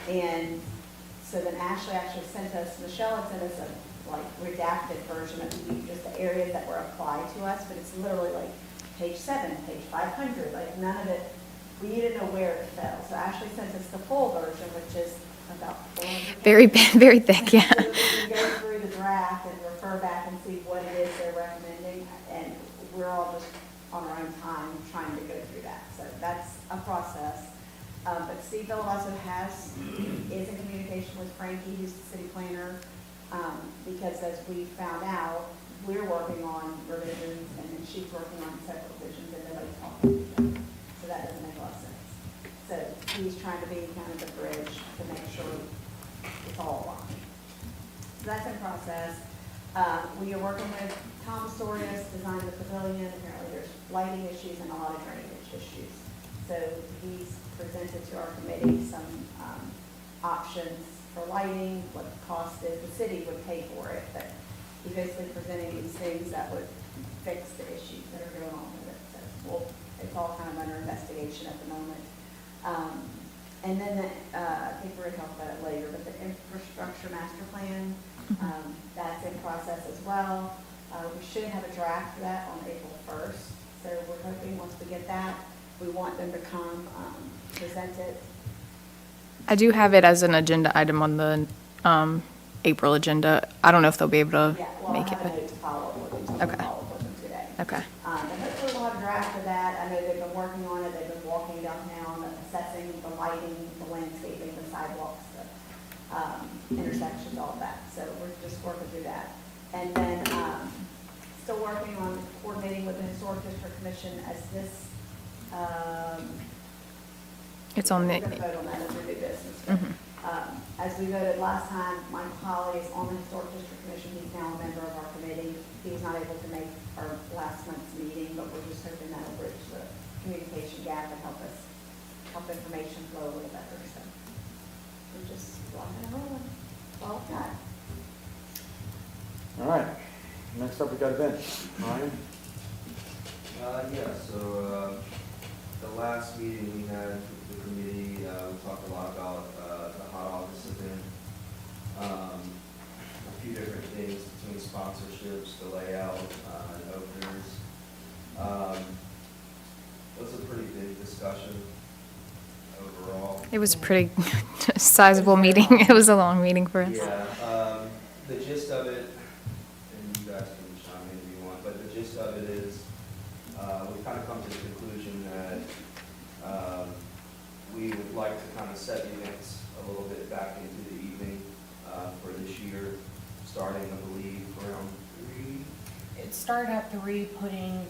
And so then Ashley actually sent us, Michelle had sent us a redacted version of just the areas that were applied to us, but it's literally like page 7, page 500, like none of it, we didn't know where it fell. So Ashley sent us the full version, which is about 400 Very, pages. very thick, yeah. So we can go through the draft and refer back and see what it is they're recommending, and we're all just on our own time trying to go through that. So that's a process. But Steve Bill also is in communication with Frankie, who's the city planner, because as we found out, we're working on revisions, and then she's working on separate revisions, and nobody's talking to each other. So that doesn't make a lot of sense. So he's trying to be kind of the bridge to make sure it's all aligned. So that's in process. We are working with Tom Sorius, designed the pavilion. Apparently there's lighting issues and a lot of drainage issues. So he's presented to our committee some options for lighting, what the cost is. The city would pay for it, but he's basically presenting these things that would fix the issues that are going on with it. So it's all kind of under investigation at the moment. And then I think we're going to talk about it later, but the infrastructure master plan, that's in process as well. We should have a draft for that on April 1st. So we're hoping once we get that, we want them to come present it. I do have it as an agenda item on the April agenda. I don't know if they'll be able to Yeah, well, I make it, have a but, note to follow up with them, so Okay. we'll follow up with them today. okay. And hopefully we'll have a draft of that. I know they've been working on it. They've been walking downtown, assessing the lighting, the landscaping, the sidewalks, the intersections, all of that. So we're just working through that. And then still working on coordinating with the Historic District Commission as this, It's on we're going to the, vote on that as a new business. Mhm. As we voted last time, Mike Holly is on the Historic District Commission. He's now a member of our committee. He was not able to make our last month's meeting, but we're just hoping that'll bridge the communication gap and help information flow a little better. So we're just rocking and rolling. All of that. All right, next up we got events. Ryan? Yeah, so the last meeting we had with the committee, we talked a lot about the Hot August event. A few different things between sponsorships, the layout, and openers. It was a pretty big discussion overall. It was a pretty sizable meeting. It was a long meeting for us. Yeah, the gist of it, and you guys can chime in if you want, but the gist of it is, we've kind of come to the conclusion that we would like to kind of set the events a little bit back into the evening for this year, starting, I believe, around 3. It started at 3, putting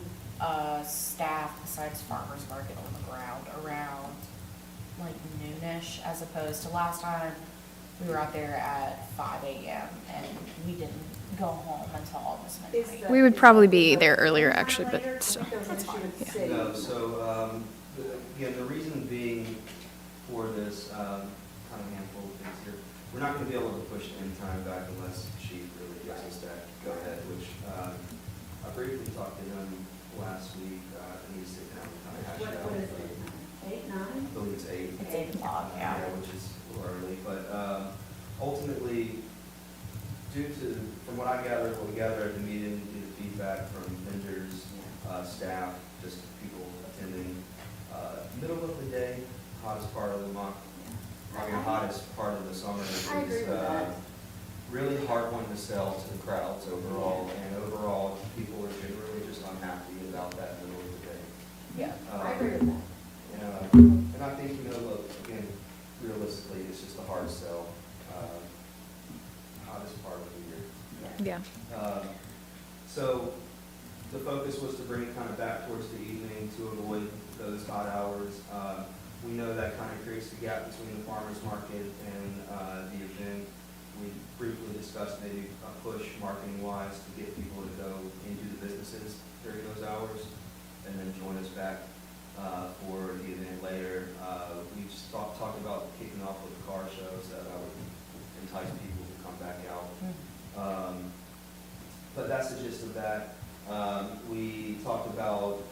staff besides farmer's market on the ground around like noonish, as opposed to last time we were out there at 5 a.m. and we didn't go home until almost midnight. We would probably be there earlier, actually, but still. That's fine. No, so, again, the reason being for this, kind of handful of things here, we're not gonna be able to push the end time back unless Chief really gives us that go-ahead, which, I briefly talked to him last week, and he's sitting down and kind of hash it out. What is it, 8, 9? I believe it's 8. It's 8 o'clock, yeah. Which is a little early, but, ultimately, due to, from what I gathered, what we gathered at the meeting, due to feedback from vendors, staff, just people attending, middle of the day, hottest part of the month, I mean, hottest part of the summer I agree is, with that. really hard one to sell to the crowds overall, and overall, people are generally just unhappy about that middle of the day. Yeah. I agree with that. And I think, you know, look, again, realistically, it's just a hard sell, hottest part of the year. Yeah. So the focus was to bring it kind of back towards the evening to avoid those hot hours. We know that kind of creates the gap between the farmer's market and the event. We briefly discussed maybe a push marketing-wise to get people to go into the businesses during those hours and then join us back for the event later. We just talked about kicking off with the car shows that would entice people to come back out. But that's the gist of that. We talked about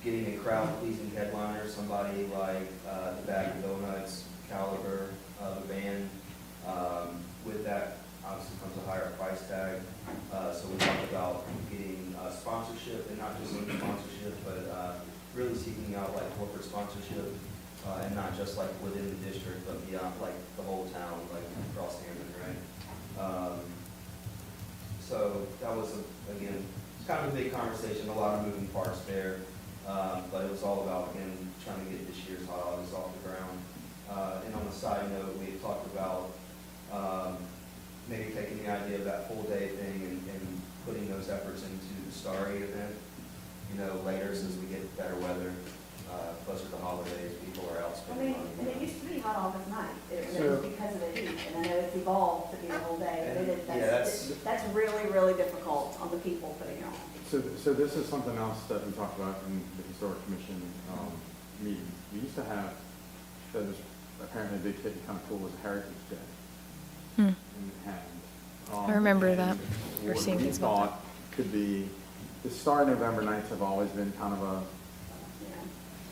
getting a crowd-pleasing headliner, somebody like the Bag of Donuts, Caliber, the band. With that, obviously comes a higher price tag. So we talked about getting sponsorship, and not just any sponsorship, but really seeking out like corporate sponsorship, and not just like within the district, but beyond, like the whole town, like across Hammond, right? So that was, again, it's kind of a big conversation, a lot of moving parts there. But it was all about, again, trying to get this year's Hot August off the ground. And on a side note, we had talked about maybe taking the idea of that full day thing and putting those efforts into the Starry event, you know, later, since we get better weather, closer to the holidays, people are out I spending mean, money. and it used to be Hot August night. It So- was because of the heat, and I know it's evolved to be the whole day, but Yeah, that's really, really difficult on the people putting it on. So this is something else that we talked about in the historic commission meeting. We used to have, that was apparently a big hit and kind of cool, was Heritage Day Hmm. in Hammond. I remember that, and or what seeing we things about that. thought could be, the Star November nights have always been kind of a, You know.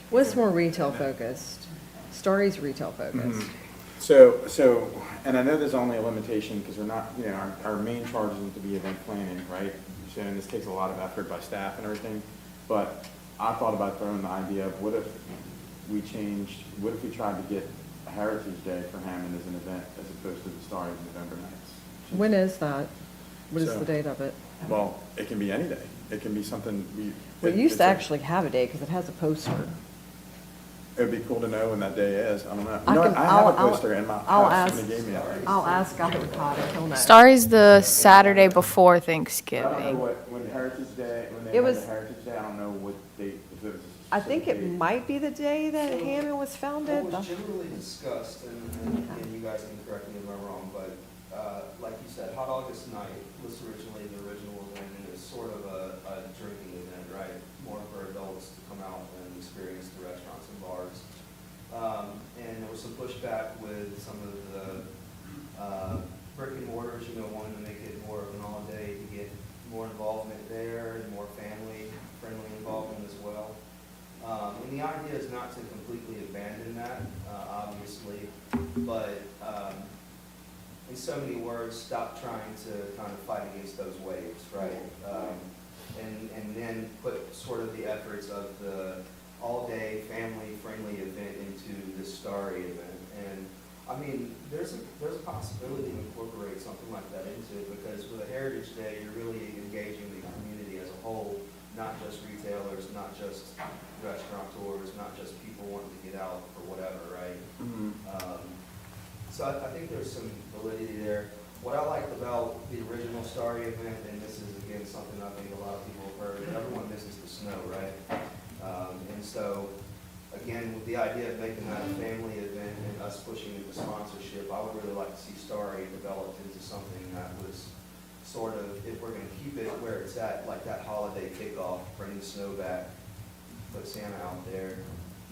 What's more retail focused? Story's retail focused. So, and I know there's only a limitation, because we're not, you know, our main charge isn't to be event planning, right? So, and this takes a lot of effort by staff and everything, but I thought about throwing the idea of what if we tried to get a Heritage Day for Hammond as an event, as opposed to the Starry November nights? When is that? What is So- the date of it? Well, it can be any day. It can be something We used it's to a- actually have a day because it has a poster. It'd be cool to know when that day is. I don't know. I You know can- what? I have a I'll- poster in my I'll house, ask- and they gave me it. I'll ask Guy Ricotta, he'll know. Starry's the Saturday before I don't know Thanksgiving. when Heritage Day, when they It had was- the Heritage Day, I don't know what date, if it was a I think it specific date. might be the day that Hammond was founded. What was generally discussed, and you guys can correct me if I'm wrong, but like you said, Hot August night was originally the original event, and it was sort of a drinking event, right? More for adults to come out and experience the restaurants and bars. And there was some pushback with some of the brick and mortars, you know, wanting to make it more of an all-day to get more involvement there and more family-friendly involvement as well. In the the idea is not to completely abandon that, obviously, but in so many words, stop trying to kind of fight against those waves, right? And then put sort of the efforts of the all-day, family-friendly event into the Starry event. And, I mean, there's a possibility to incorporate something like that into it, because with a Heritage Day, you're really engaging the community as a whole, not just retailers, not just restaurateurs, not just people wanting to get out or whatever, right? So I think there's some validity there. What I liked about the original Starry event, and this is again something I think a lot of people have heard, everyone misses the snow, right? And so, again, with the idea of making that a family event and us pushing into sponsorship, I would really like to see Starry developed into something that was sort of, if we're gonna keep it where it's at, like that holiday kickoff, bring the snow back, put Santa out there,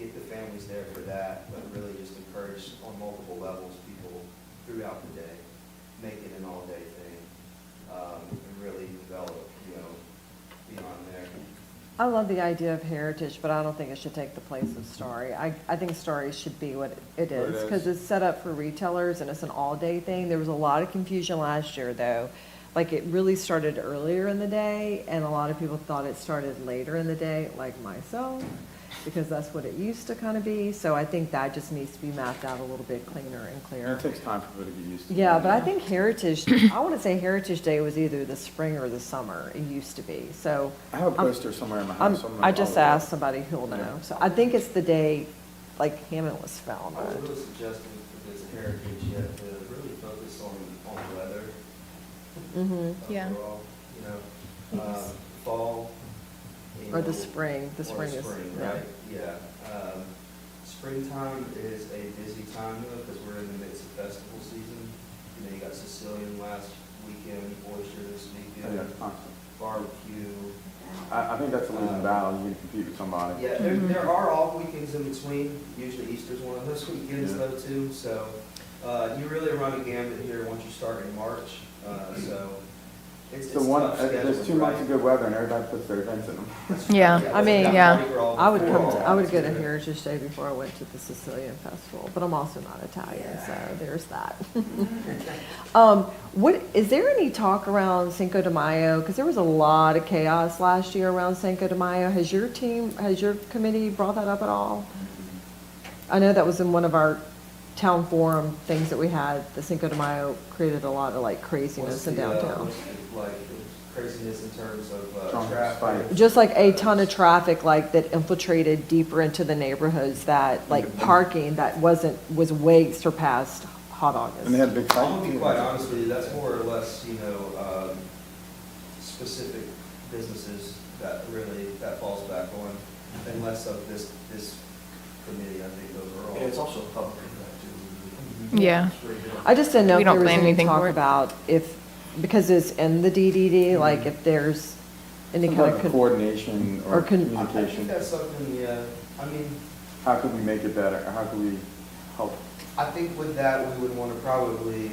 get the families there for that, but really just encourage on multiple levels people throughout the day, make it an all-day thing, and really develop, beyond there. I love the idea of Heritage, but I don't think it should take the place of Starry. I think Starry should be what it is, because it's set up for retailers and it's an all-day thing. There was a lot of confusion last year, though. Like, it really started earlier in the day, and a lot of people thought it started later in the day, like myself, because that's what it used to kind of be. So I think that just needs to be mapped out a little bit cleaner and clearer. It takes time for people to get used to. Yeah, but I think Heritage, I want to say Heritage Day was either the spring or the summer. It used to be. So I have a poster somewhere in my house. so I'm gonna I just follow it. asked somebody who'll know. So I think it's the day, like Hammond was I found. was really suggesting for this Heritage yet to really focus on the weather. Yeah. Overall, fall. Or the spring. The spring is, yeah. Right, yeah. Springtime is a busy time though, because we're in the midst of festival season. You got Sicilian last weekend, Oyster this Oh, weekend, yeah, it's constant. barbecue. I think that's a losing battle. You can compete with somebody. Yeah, there are off weekends in between. Usually Easter's one of those weekends Yeah. though too, so, you really run a gambit here once you start in March, so. It's The one, tough there's scheduling, 2 months right? of good weather and everybody puts their events in them. Yeah. I mean, we got yeah. Mardi Gras I would before all I would that, go to too. Heritage Day before I went to the Sicilian Festival, but I'm also not Italian, so there's that. What, is there any talk around Cinco de Mayo? Because there was a lot of chaos last year around Cinco de Mayo. Has your committee brought that up at all? I know that was in one of our town forum things that we had. The Cinco de Mayo created a lot of like craziness in downtown. What's the, like, craziness in terms of Drunk traffic? fight. Just like a ton of traffic, like that infiltrated deeper into the neighborhoods, that like parking that was way surpassed hot August. And they had a big fight. I'm gonna be quite honest with you, that's more or less, specific businesses that falls back on, and less of this committee, I think, overall. And it's also a public event too. Yeah. It's very different. I just didn't know We if there don't was plan any anything talk for it. about because it's in the DDD, like if there's any Some kind type of. of coordination or or con- I think communication. that's something, yeah, I mean, How could we make it better? Or how could we help? I think with that, we would want to probably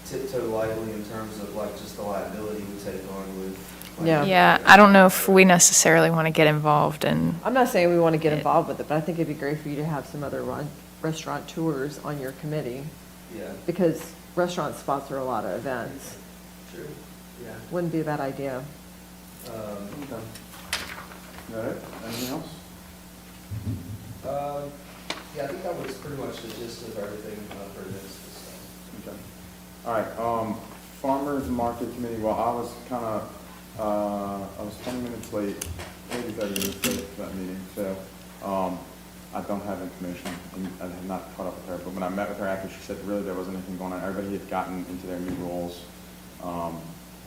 tiptoe lightly in terms of like just the liability we take on with. like, Yeah. Yeah, I don't know if we necessarily want to get involved in, I'm not saying we want to get involved with it, but I think it'd be great for you to have some other restaurateurs on your committee, Yeah, because restaurants sponsor a lot of events. true, yeah. Wouldn't be a bad idea. Okay. Is that it? Anything else? Yeah, I think that was pretty much the gist of everything for this. Okay. All right, farmers market committee, well, I was kind of, I was 20 minutes late, maybe 30 minutes late for that meeting, so, I don't have information, and I have not caught up with her, but when I met with her after, she said really there wasn't anything going on, everybody had gotten into their new roles, on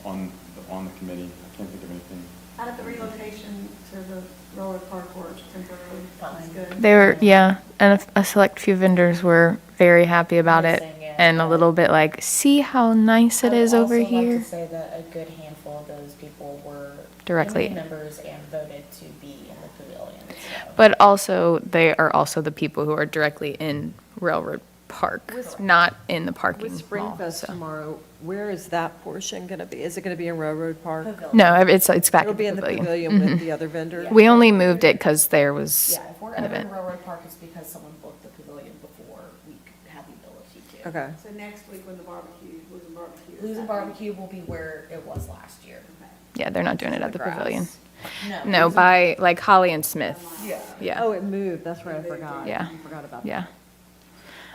the committee, I can't think of anything. How did the relocation to the railroad park work temporarily? That's good. they were, yeah, and a select few vendors were very happy about it, and a little bit like, see how nice it is over I would also here. like to say that a good handful of those people were Directly. committee members and voted to be in the pavilion. So. But also, they are also the people who are directly in Railroad Park, not in the parking With mall. Springfest so. tomorrow, where is that portion going to be? Is it going to be in Railroad Park? Pavilion. No, it's back It'll in be the in the pavilion. pavilion with the other vendors? We only moved it because there was Yeah, if we're an Urban event. Railroad Park is because someone booked the pavilion before we had the ability to. Okay. So next week when the barbecue, is Losing that- Barbecue will be where it was last year. Okay. Yeah, they're not doing it at the Grass. pavilion. No. No, by like Holly and Smith. Yeah. Yeah. Oh, it moved, that's right, I forgot. Yeah. I forgot about that.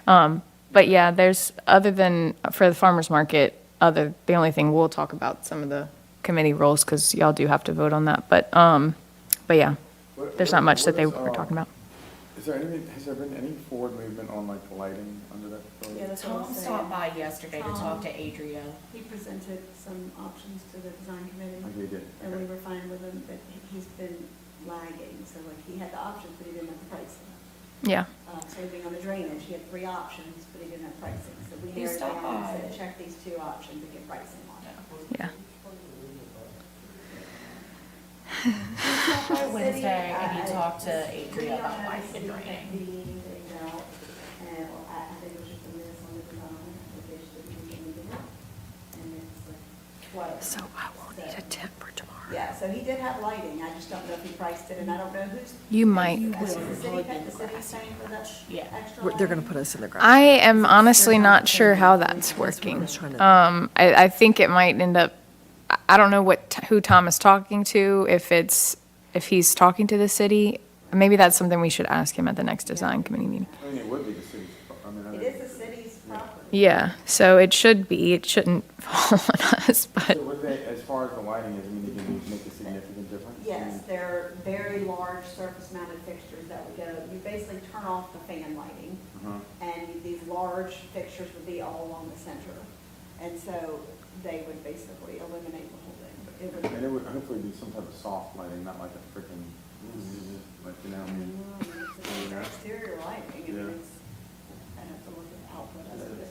Yeah. But yeah, there's, other than for the farmer's market, the only thing we'll talk about some of the committee roles, because y'all do have to vote on that, but yeah, there's not much that they were talking about. Has there been any forward movement on like the lighting under that Yeah, pavilion? that's what I'm Tom saying. stopped by yesterday to Tom. talk to Adria. He presented some options to the design committee, Okay, good. and we were fine with him, but he's been lagging, so like, he had the options, but he didn't have the pricing. Yeah. Same thing on the drainage, he had 3 options, but he didn't have pricing, so we He narrowed stopped down and by. said, check these 2 options and get pricing on it. Yeah. He stopped by Wednesday and he City, talked to we Adria don't about have a lighting and city draining. meeting, they don't, and I think it was just a miss on the design, which didn't do anything. And it's like twice. So I won't need a tip for tomorrow. Yeah, so he did have lighting, I just don't know if he priced it, and I don't know who's. You might. paying for that. Is the city paying for that Yeah. extra They're gonna lighting? put us in the ground. I am honestly not sure how that's working. I was trying to- I think it might end up, I don't know who Tom is talking to, if he's talking to the city. Maybe that's something we should ask him at the next design committee meeting. I mean, it would be the city's, It is the city's property. Yeah, so it shouldn't fall on us, but, So would they, as far as the lighting is, I mean, you can make a significant difference? Yes, they're very large surface mounted fixtures that would go, you basically turn off the fan lighting, Uh-huh. and these large fixtures would be all along the center. And so they would basically eliminate the whole thing. And it would hopefully be some type of soft lighting, not like a freaking, like, you know, I mean. It's exterior lighting, I Yeah. mean, it's, I have to look at the output of it.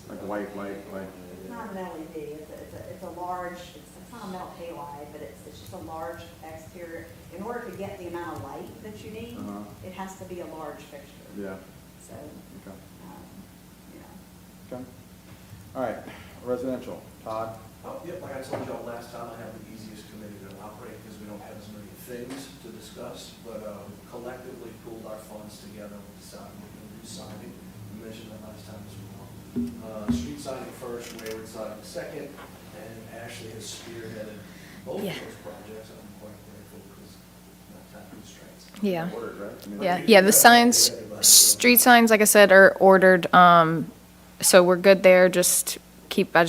Like white light, like, It's not an LED, it's a large, it's not a metal halide, but it's just a large exterior. In order to get the amount of light that you need, Uh-huh. it has to be a large fixture. yeah, So, okay, you know. okay. All right, residential, Todd? Oh, yep, like I told y'all last time, I have the easiest committee to operate because we don't have as many things to discuss, but collectively pooled our funds together, we decided we're going to do siding. We mentioned that last time as well. Street siding first, wayward siding second, and Ashley has spearheaded both of Yeah. those projects. I'm quite grateful because of time constraints. yeah. Ordered, right? I mean, Yeah, the signs, street signs, like I said, are ordered, so we're good there, I just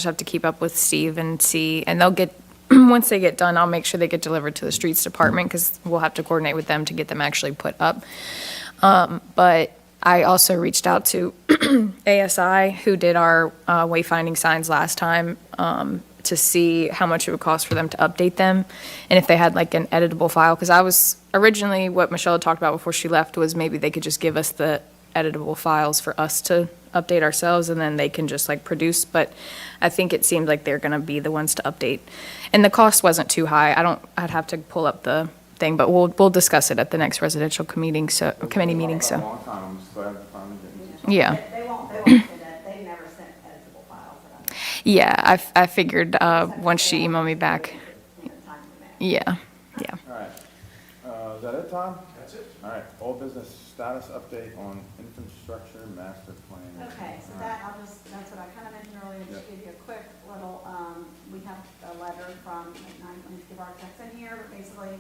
have to keep up with Steve and see, and they'll get, once they get done, I'll make sure they get delivered to the streets department, because we'll have to coordinate with them to get them actually put up. But I also reached out to ASI, who did our wayfinding signs last time, to see how much it would cost for them to update them, and if they had like an editable file, because I was, originally what Michelle had talked about before she left was maybe they could just give us the editable files for us to update ourselves, and then they can just like produce, but I think it seemed like they're gonna be the ones to update. And the cost wasn't too high, I'd have to pull up the thing, but we'll discuss it at the next residential committee meeting, so. A long time, I'm just glad to finally get into Yeah. They won't send that, they've never sent editable files that I'm. Yeah, I figured, once she emailed me back, In a timely manner. yeah. All right, is that it, Tom? That's it. All right, old business status update on infrastructure master plan. Okay, so that's what I kind of mentioned earlier, just give you a quick little, we have a letter from Nine Landscape Architects in here, but basically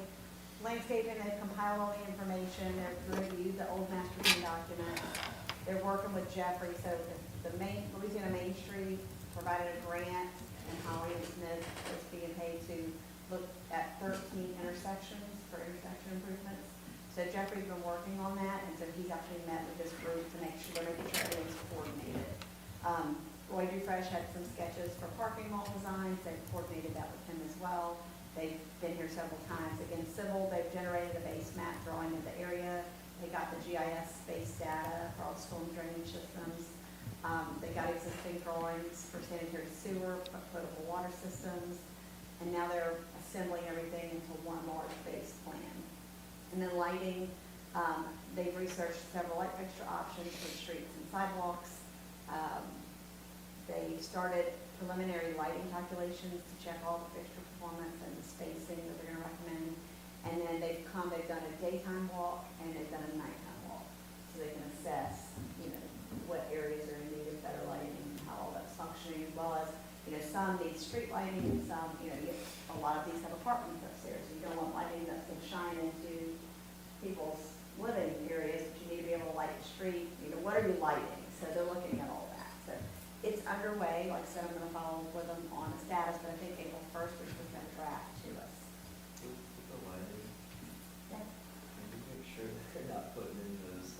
landscaping, they've compiled all the information, they've reviewed the old master plan document. They're working with Jeffrey, so the Louisiana Main Street provided a grant, and Holly and Smith is being paid to look at 13 intersections for intersection improvements. So Jeffrey's been working on that, and so he's actually met with this group to make sure they're making sure everything's coordinated. Roy Dufresh had some sketches for parking lot designs, they've coordinated that with him as well. They've been here several times. Again, Civil, they've generated a base map drawing of the area. They got the GIS-based data for all storm drainage systems. They got existing drawings for sanitary sewer, potable water systems, and now they're assembling everything into one large base plan. And then lighting, they've researched several light fixture options for streets and sidewalks. They started preliminary lighting calculations to check all the fixture performance and the spacing that they're gonna recommend. And then they've done a daytime walk and they've done a nighttime walk. So they can assess, what areas are in need of better lighting and how all that's functioning, as well as, some need street lighting and some, a lot of these have apartments upstairs. You don't want lighting that's going to shine into people's living areas, but you need to be able to light the street. What are you lighting? So they're looking at all that. So it's underway. Like I said, I'm going to follow up with them on the status, but I think April 1st, they're supposed to have a draft to us. With the lighting, Yeah. maybe make sure that they're not putting in those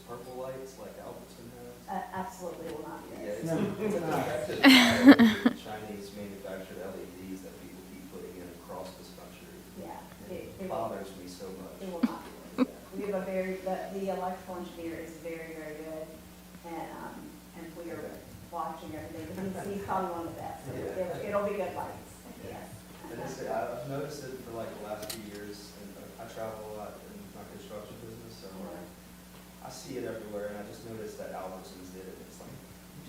purple lights like Albertson has. Absolutely will not be Yeah, this. it's a defective fire, Chinese manufactured LEDs that people keep putting in across this country. Yeah. It bothers me so much. It will not be this. We have the electrical engineer is very, very good, and we are watching everything. He's probably one of the best, so Yeah. it'll be good lights, yes. And I've noticed it for like the last few years, and I travel a lot in my construction business, so I see it everywhere, and I just noticed that Albertsons did it. It's like.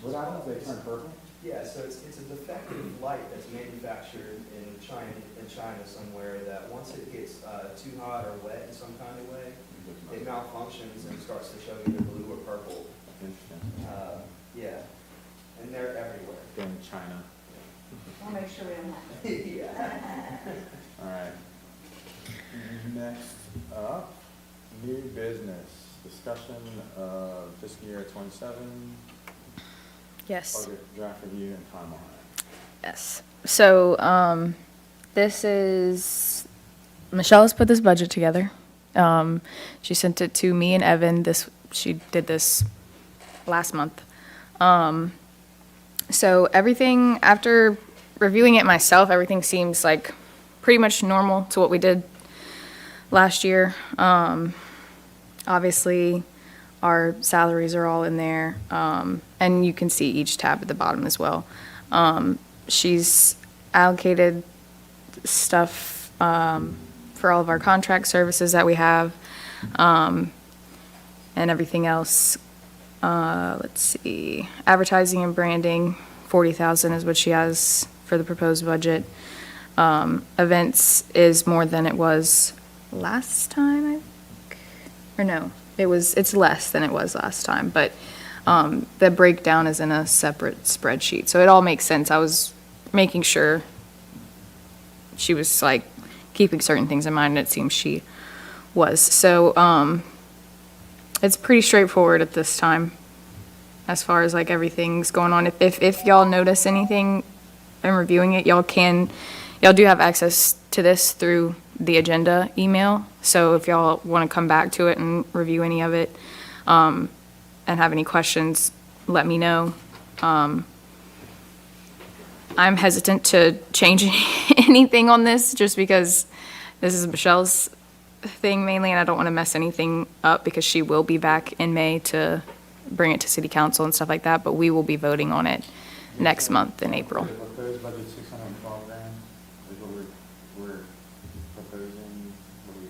What happens, they turn purple? Yeah, so it's a defective light that's manufactured in China somewhere, that once it gets too hot or wet in some kind of way, it malfunctions and starts to show either blue or purple. Interesting. Yeah, and they're everywhere. In China. We'll make sure we don't have to. Yeah. All right. Next up, new business, discussion of fiscal year 27, Yes. budget draft review and timeline. Yes. So, this is, Michelle has put this budget together. She sent it to me and Evan. She did this last month. So everything, after reviewing it myself, everything seems like pretty much normal to what we did last year. Obviously, our salaries are all in there, and you can see each tab at the bottom as well. She's allocated stuff for all of our contract services that we have, and everything else. Let's see, advertising and branding, 40,000 is what she has for the proposed budget. Events is more than it was last time, I think, or no, it's less than it was last time, but the breakdown is in a separate spreadsheet, so it all makes sense. I was making sure she was like keeping certain things in mind, and it seems she was. So it's pretty straightforward at this time as far as like everything's going on. If y'all notice anything in reviewing it, y'all do have access to this through the agenda email. So if y'all want to come back to it and review any of it, and have any questions, let me know. I'm hesitant to change anything on this just because this is Michelle's thing mainly, and I don't want to mess anything up because she will be back in May to bring it to city council and stuff like that, but we will be voting on it next month in April. Proposed budget 612 grand is what we're proposing. What do we-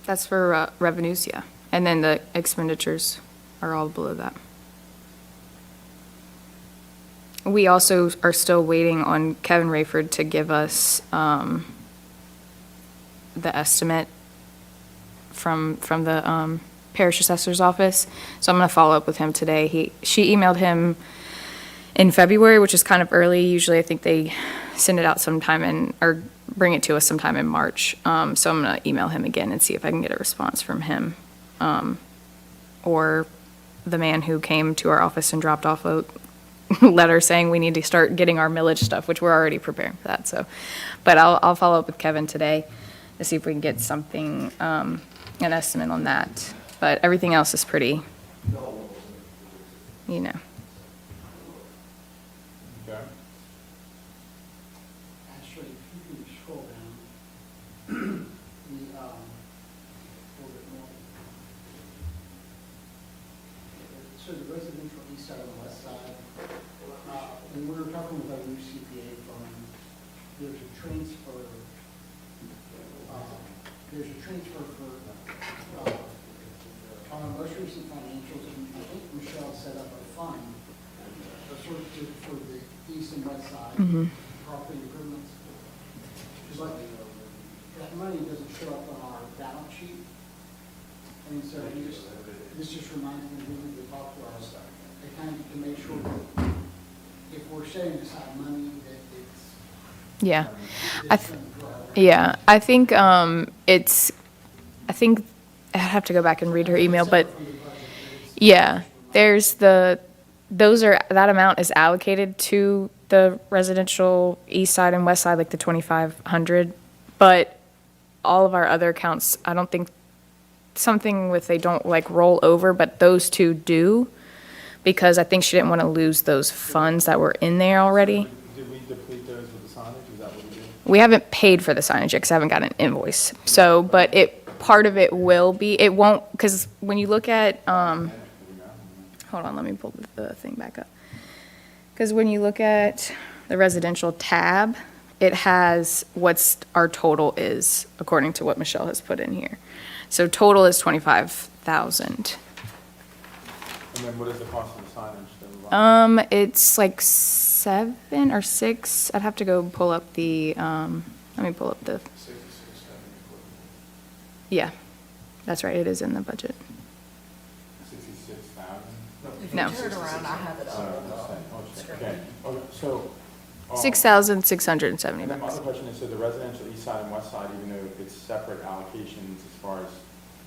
That's for revenues, yeah. And then the expenditures are all below that. We also are still waiting on Kevin Rayford to give us the estimate from the parish assessor's office. So I'm going to follow up with him today. She emailed him in February, which is kind of early. Usually I think they send it out sometime or bring it to us sometime in March. So I'm going to email him again and see if I can get a response from him. Or the man who came to our office and dropped off a letter saying we need to start getting our millage stuff, which we're already preparing for that. So, but I'll follow up with Kevin today to see if we can get something, an estimate on that. But everything else is pretty, you know. Okay. Actually, if you can scroll down, a little bit more. So the residential east side and west side, when we were talking with our new CPA firm, there's a transfer for, on our most recent financials, and I think Michelle set up a fund, sort of for the east and west side, property improvements. She's like, that money doesn't show up on our balance sheet. And so this just reminds me, we need to talk to our accountant to make sure that if we're setting aside money, that it's. Yeah. it's gonna draw. Yeah, I think I think I have to go back and read her email, but From the budget, but it's- yeah, that amount is allocated to the residential east side and west side, like the 2,500. But all of our other accounts, I don't think, something with they don't like roll over, but those two do. Because I think she didn't want to lose those funds that were in there already. Did we deplete those with the signage? Is that what we did? We haven't paid for the signage yet because I haven't got an invoice. So, but part of it will be, it won't, because when you look at, hold on, let me pull the thing back up. Because when you look at the residential tab, it has what's our total is, according to what Michelle has put in here. So total is 25,000. And then what is the cost of the signage? that we bought? It's like 7 or 6. I'd have to go pull up the, let me pull up the, 66, 70 yeah, that's right, it is in the budget. 66,000? No. Turn around, I have it Okay, okay, so. 6,670 And then my bucks. other question is, so the residential east side and west side, even though it's separate allocations as far as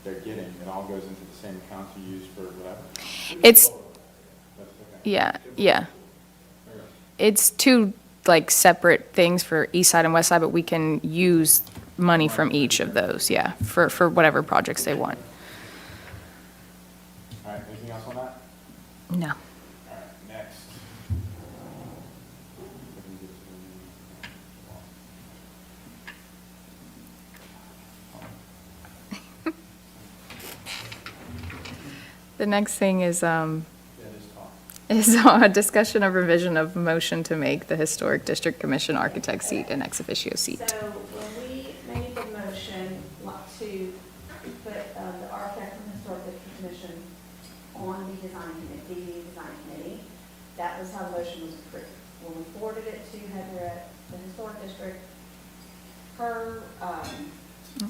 they're getting, it all goes into the same account to use for whatever? It's, That's okay. yeah, yeah. Okay. It's two, like, separate things for east side and west side, but we can use money from each of those, yeah, for whatever projects they want. All right, anything else on that? No. All right, next. The next thing is, Yeah, just talk. is a discussion of revision of motion to make the Historic District Commission architect seat an ex officio seat. So when we made the motion to put the architect from the Historic District Commission on the design committee, design committee, that was how the motion was approved. When we forwarded it to Heather at the Historic District, her, I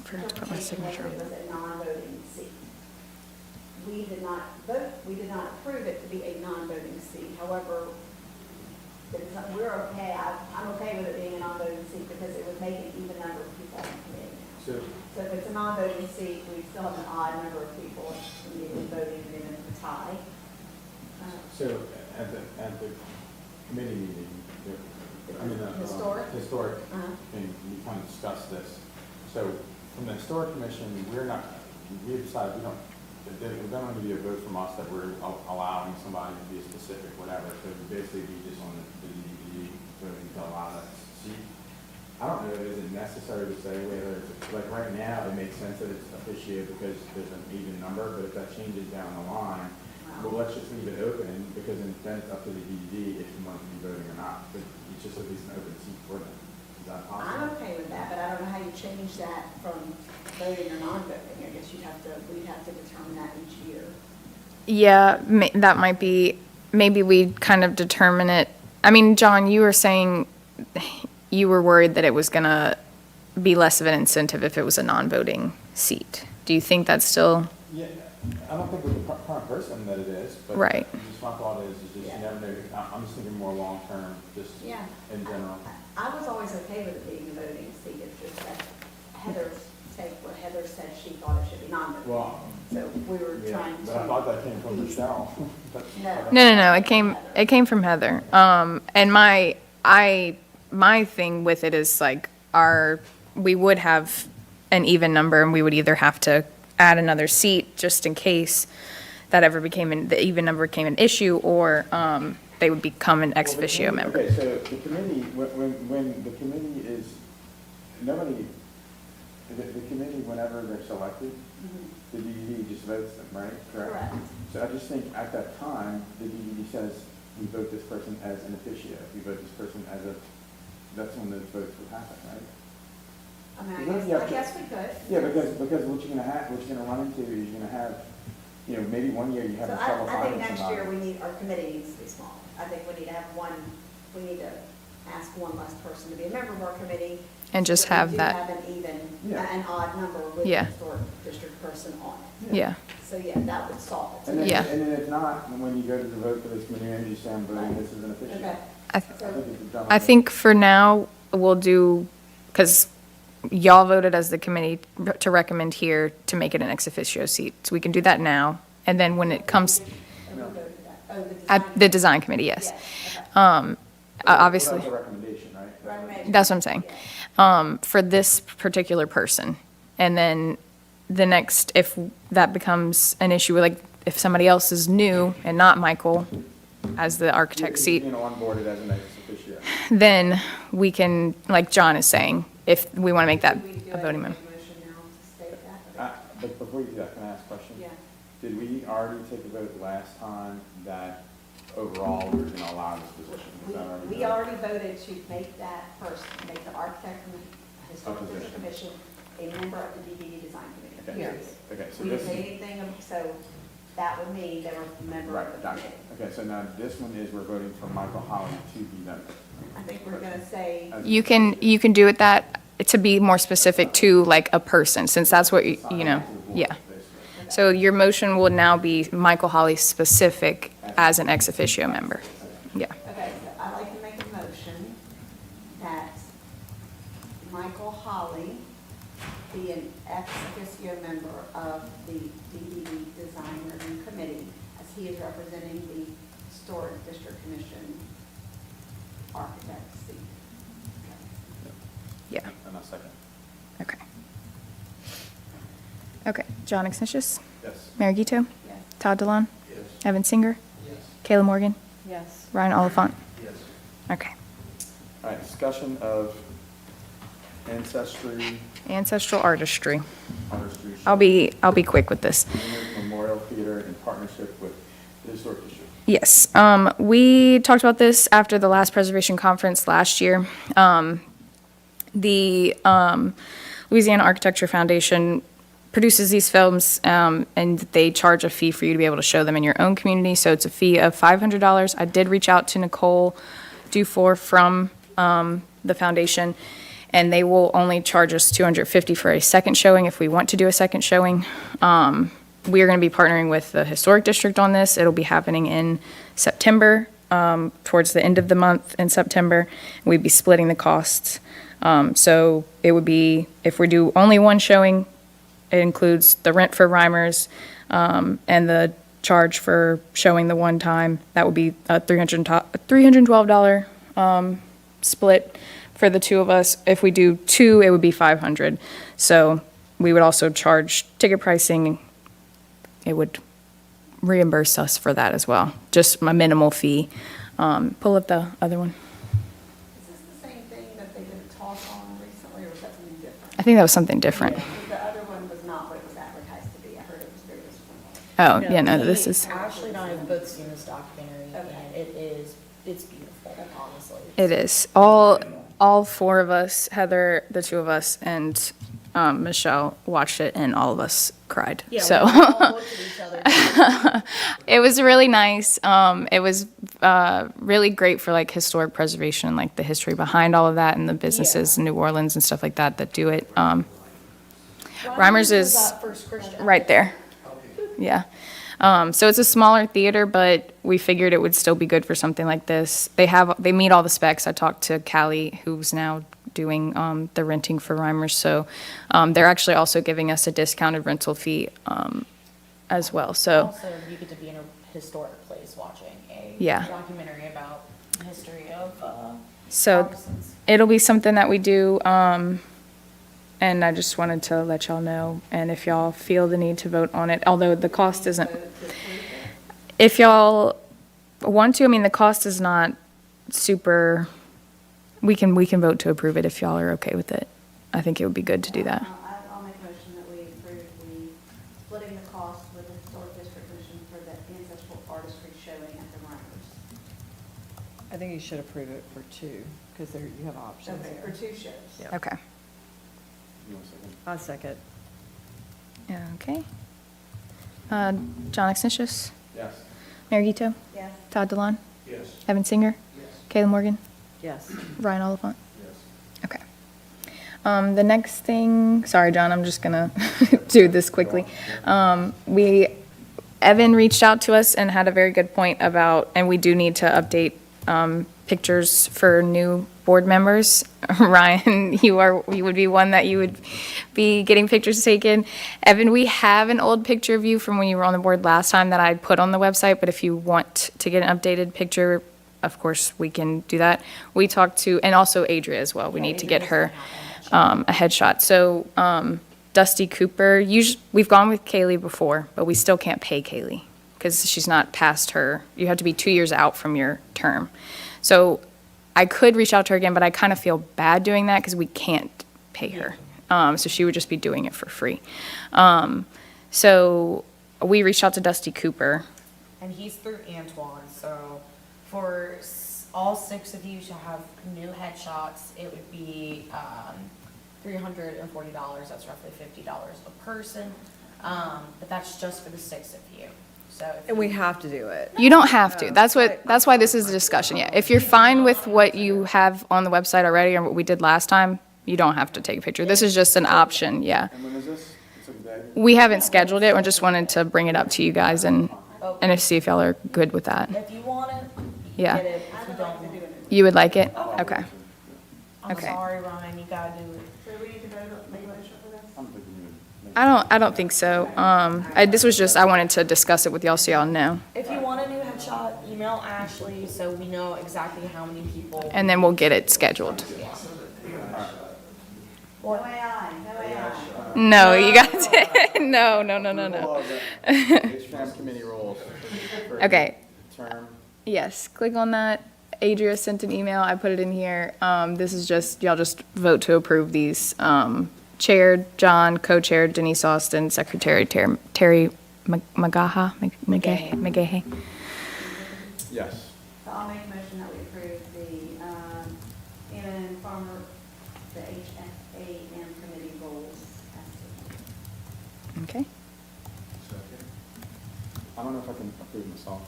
forgot to put my interpretation was signature on it was that. a non-voting seat. We did not vote, we did not approve it to be a non-voting seat. However, we're okay, I'm okay with it being a non-voting seat because it would make an even number of people on the committee now. So, So if it's a non-voting seat, we still have an odd number of people immediately voting and then it's a tie. so at the committee meeting, I mean, Historic? Historic Uh-huh. thing, we kind of discussed this. So from the historic commission, we decided we don't, we're going to be a vote from us that we're allowing somebody to be a specific whatever. So it would basically be just on the DVD voting to allow that seat. I don't know, is it necessary to say whether it's, like right now, it makes sense that it's officiated because there's an even number, but if that changes down the line, well, let's just leave it open, because then it's up to the DVD if you want to be voting or not, but it's just at least an open seat for them. Is that I'm possible? okay with that, but I don't know how you change that from voting or non-voting. I guess we'd have to determine that each year. Yeah, that might be, maybe we kind of determine it. I mean, John, you were saying you were worried that it was going to be less of an incentive if it was a non-voting seat. Do you think that's still, Yeah, I don't think with the current person that it is, but Right. just my thought is just you never know. I'm just thinking more long-term, just Yeah. in general. I was always okay with it being a voting seat. It's just that Heather said she thought it should be non-voting. Well, So we were yeah, trying to. but I thought that came from Michelle. But- No. it came from Heather. And my thing with it is like we would have an even number and we would either have to add another seat just in case that ever the even number became an issue, or they would become an ex Well, the officio committee- member. Okay, so the committee, when the committee is, the committee, whenever they're selected, the DVD just votes them, right? Correct. So I just think at that time, the DVD says, we vote this person as an officio, we vote this person as that's when those votes would happen, right? I mean, Yeah, I guess we could. Yeah, because what you're gonna run into is you're gonna have, maybe one year you have So a trouble I think finding next somebody. year our committee needs to be small. I think we need to have we need to ask one less person to be a member of our committee. and just So we have do that, have an even, Yeah. an odd number with the Yeah. historic district person on it. yeah. So yeah, that would solve it. And then, Yeah. and then if not, when you go to the vote for this community energy stand, voting this is an official. Okay. I, I think it's done. I think for now, we'll do, because y'all voted as the committee to recommend here to make it an ex officio seat. So we can do that now, and then when it comes, And we'll go to that. Oh, the at design. the design committee, yes. Yes, okay. Obviously, Well, that was a recommendation, right? Recommendation. that's what I'm saying. For this particular person. And then the next, if that becomes an issue, like if somebody else is new and not Michael as the architect seat, You know, onboarded as an ex officio. then we can, like John is saying, if we want to make that Should we go a ahead voting and member. make a motion now to state that? But before you do that, can I ask a question? Yeah. Did we already take a vote last time that overall we were going to allow this position? Is that already We done? already voted to make that person, make the architect and the historic district commission a member of the DPD design committee. Okay, Period. okay, so We this didn't say is, anything, so that would mean they were a member of right, the gotcha. committee. Okay, so now this one is we're voting for Michael Holly to be that. I think we're gonna say, You can do it that, to be more specific to like a person, since that's what, you know, yeah. So your motion will now be Michael Holly specific as an ex officio member. Yeah. okay, so I'd like to make a motion that Michael Holly be an ex officio member of the DPD design review committee as he is representing the historic district commission architect seat. Yeah, And a second. okay. Okay, John Exnicius, Yes. Mary Gito, Yes. Todd DeLon, Yes. Evan Singer, Yes. Kayla Morgan, Yes. Ryan Oliphant. Yes. Okay. All right, discussion of ancestry, Ancestral artistry. artistry. I'll be quick with this. Memorial Theater in partnership with the Historic District. Yes, we talked about this after the last preservation conference last year. The Louisiana Architecture Foundation produces these films, and they charge a fee for you to be able to show them in your own community. So it's a fee of $500. I did reach out to Nicole Dufour from the foundation, and they will only charge us $250 for a second showing if we want to do a second showing. We are going to be partnering with the Historic District on this. It'll be happening in September, towards the end of the month in September. We'd be splitting the costs. So it would be, if we do only one showing, it includes the rent for Reimers, and the charge for showing the one time. That would be a $312 split for the two of us. If we do two, it would be $500. So we would also charge ticket pricing. It would reimburse us for that as well, just a minimal fee. Pull up the other one. Is this the same thing that they did a talk on recently, or was that something different? I think that was something different. Because the other one was not what it was advertised to be. I heard it was very disappointing. Oh, yeah, no, this is, Ashley and I have both seen this documentary, Okay. and it's beautiful, honestly. it is. All four of us, Heather, the two of us, and Michelle watched it, and all of us cried. Yeah, So we all looked at each other. it was really nice. It was really great for like historic preservation and like the history behind all of that and the businesses in New Orleans and stuff like that that do it. Reimers is First Christian. right there. Yeah. So it's a smaller theater, but we figured it would still be good for something like this. They meet all the specs. I talked to Callie, who's now doing the renting for Reimers. So they're actually also giving us a discounted rental fee as well. So Also, you get to be in a historic place watching a Yeah. documentary about the history of so artisans. it'll be something that we do. And I just wanted to let y'all know. And if y'all feel the need to vote on it, although the cost isn't, if y'all want to, I mean, the cost is not super, we can vote to approve it if y'all are okay with it. I think it would be good to do that. I'll make a motion that we approve the splitting the cost with the Historic District Commission for the ancestral artistry showing at the Reimers. I think you should approve it for two, because there, you have options Okay, for there. 2 shows. Yeah. Okay. You want a second? I'll second. Okay. John Exnicius, Yes. Mary Gito, Yes. Todd DeLon, Yes. Evan Singer, Yes. Kayla Morgan, Yes. Ryan Oliphant. Yes. Okay. The next thing, sorry, John, I'm just gonna do this quickly. Evan reached out to us and had a very good point about, and we do need to update pictures for new board members. Ryan, you would be one that you would be getting pictures taken. Evan, we have an old picture of you from when you were on the board last time that I put on the website, but if you want to get an updated picture, of course, we can do that. We talked to, and also Adria as well, we need to get her a headshot. So Dusty Cooper, we've gone with Kaylee before, but we still can't pay Kaylee because she's not past her, you have to be 2 years out from your term. So I could reach out to her again, but I kind of feel bad doing that because we can't pay her. So she would just be doing it for free. So we reached out to Dusty Cooper. And he's through Antoine, so for all 6 of you to have new headshots, it would be $340, that's roughly $50 a person. But that's just for the 6 of you, so. And we have to do it. You don't have to. That's why this is a discussion, yeah. If you're fine with what you have on the website already or what we did last time, you don't have to take a picture. This is just an option, yeah. And when is this? It's a day? We haven't scheduled it, we just wanted to bring it up to you guys and see if y'all are good with that. If you want it, you Yeah. can get it. If you don't, You would like it? Okay. I'm Okay. sorry, Ryan, you gotta do it. So we need to make a motion for this? I'm thinking you would make- I don't think so. This was just, I wanted to discuss it with y'all so y'all know. If you want a new headshot, email Ashley so we know exactly how many people. And then we'll get it scheduled. No AI, no AI. No, you got to, no. Approval of the HFAM committee rules. for Okay. Term. Yes, click on that. Adria sent an email, I put it in here. This is just, y'all just vote to approve these. Chaired, John, co-chaired, Denise Austin, Secretary Terry McGaha. Yes. So I'll make a motion that we approve the, Hammond Farmer, the HFAM committee rules as Okay. I don't know if I can approve myself.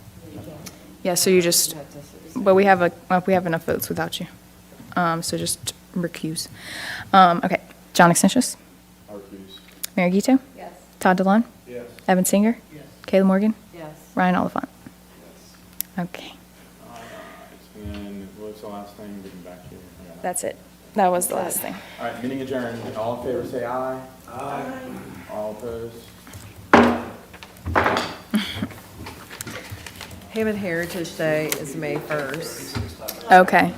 Yeah, so you just, but we have enough votes without you. So just recuse. Okay, John Exnicius, I refuse. Mary Guito, Yes. Todd DeLon, Yes. Evan Singer, Kayla Morgan, Yes. Ryan Oliphant. Okay, And what's the last thing? Getting back here. I got it. that's it. That was the last thing. All right, meeting adjourned. All in favor, say aye. Aye. All opposed? Hammond Heritage Day is May 1st. Okay,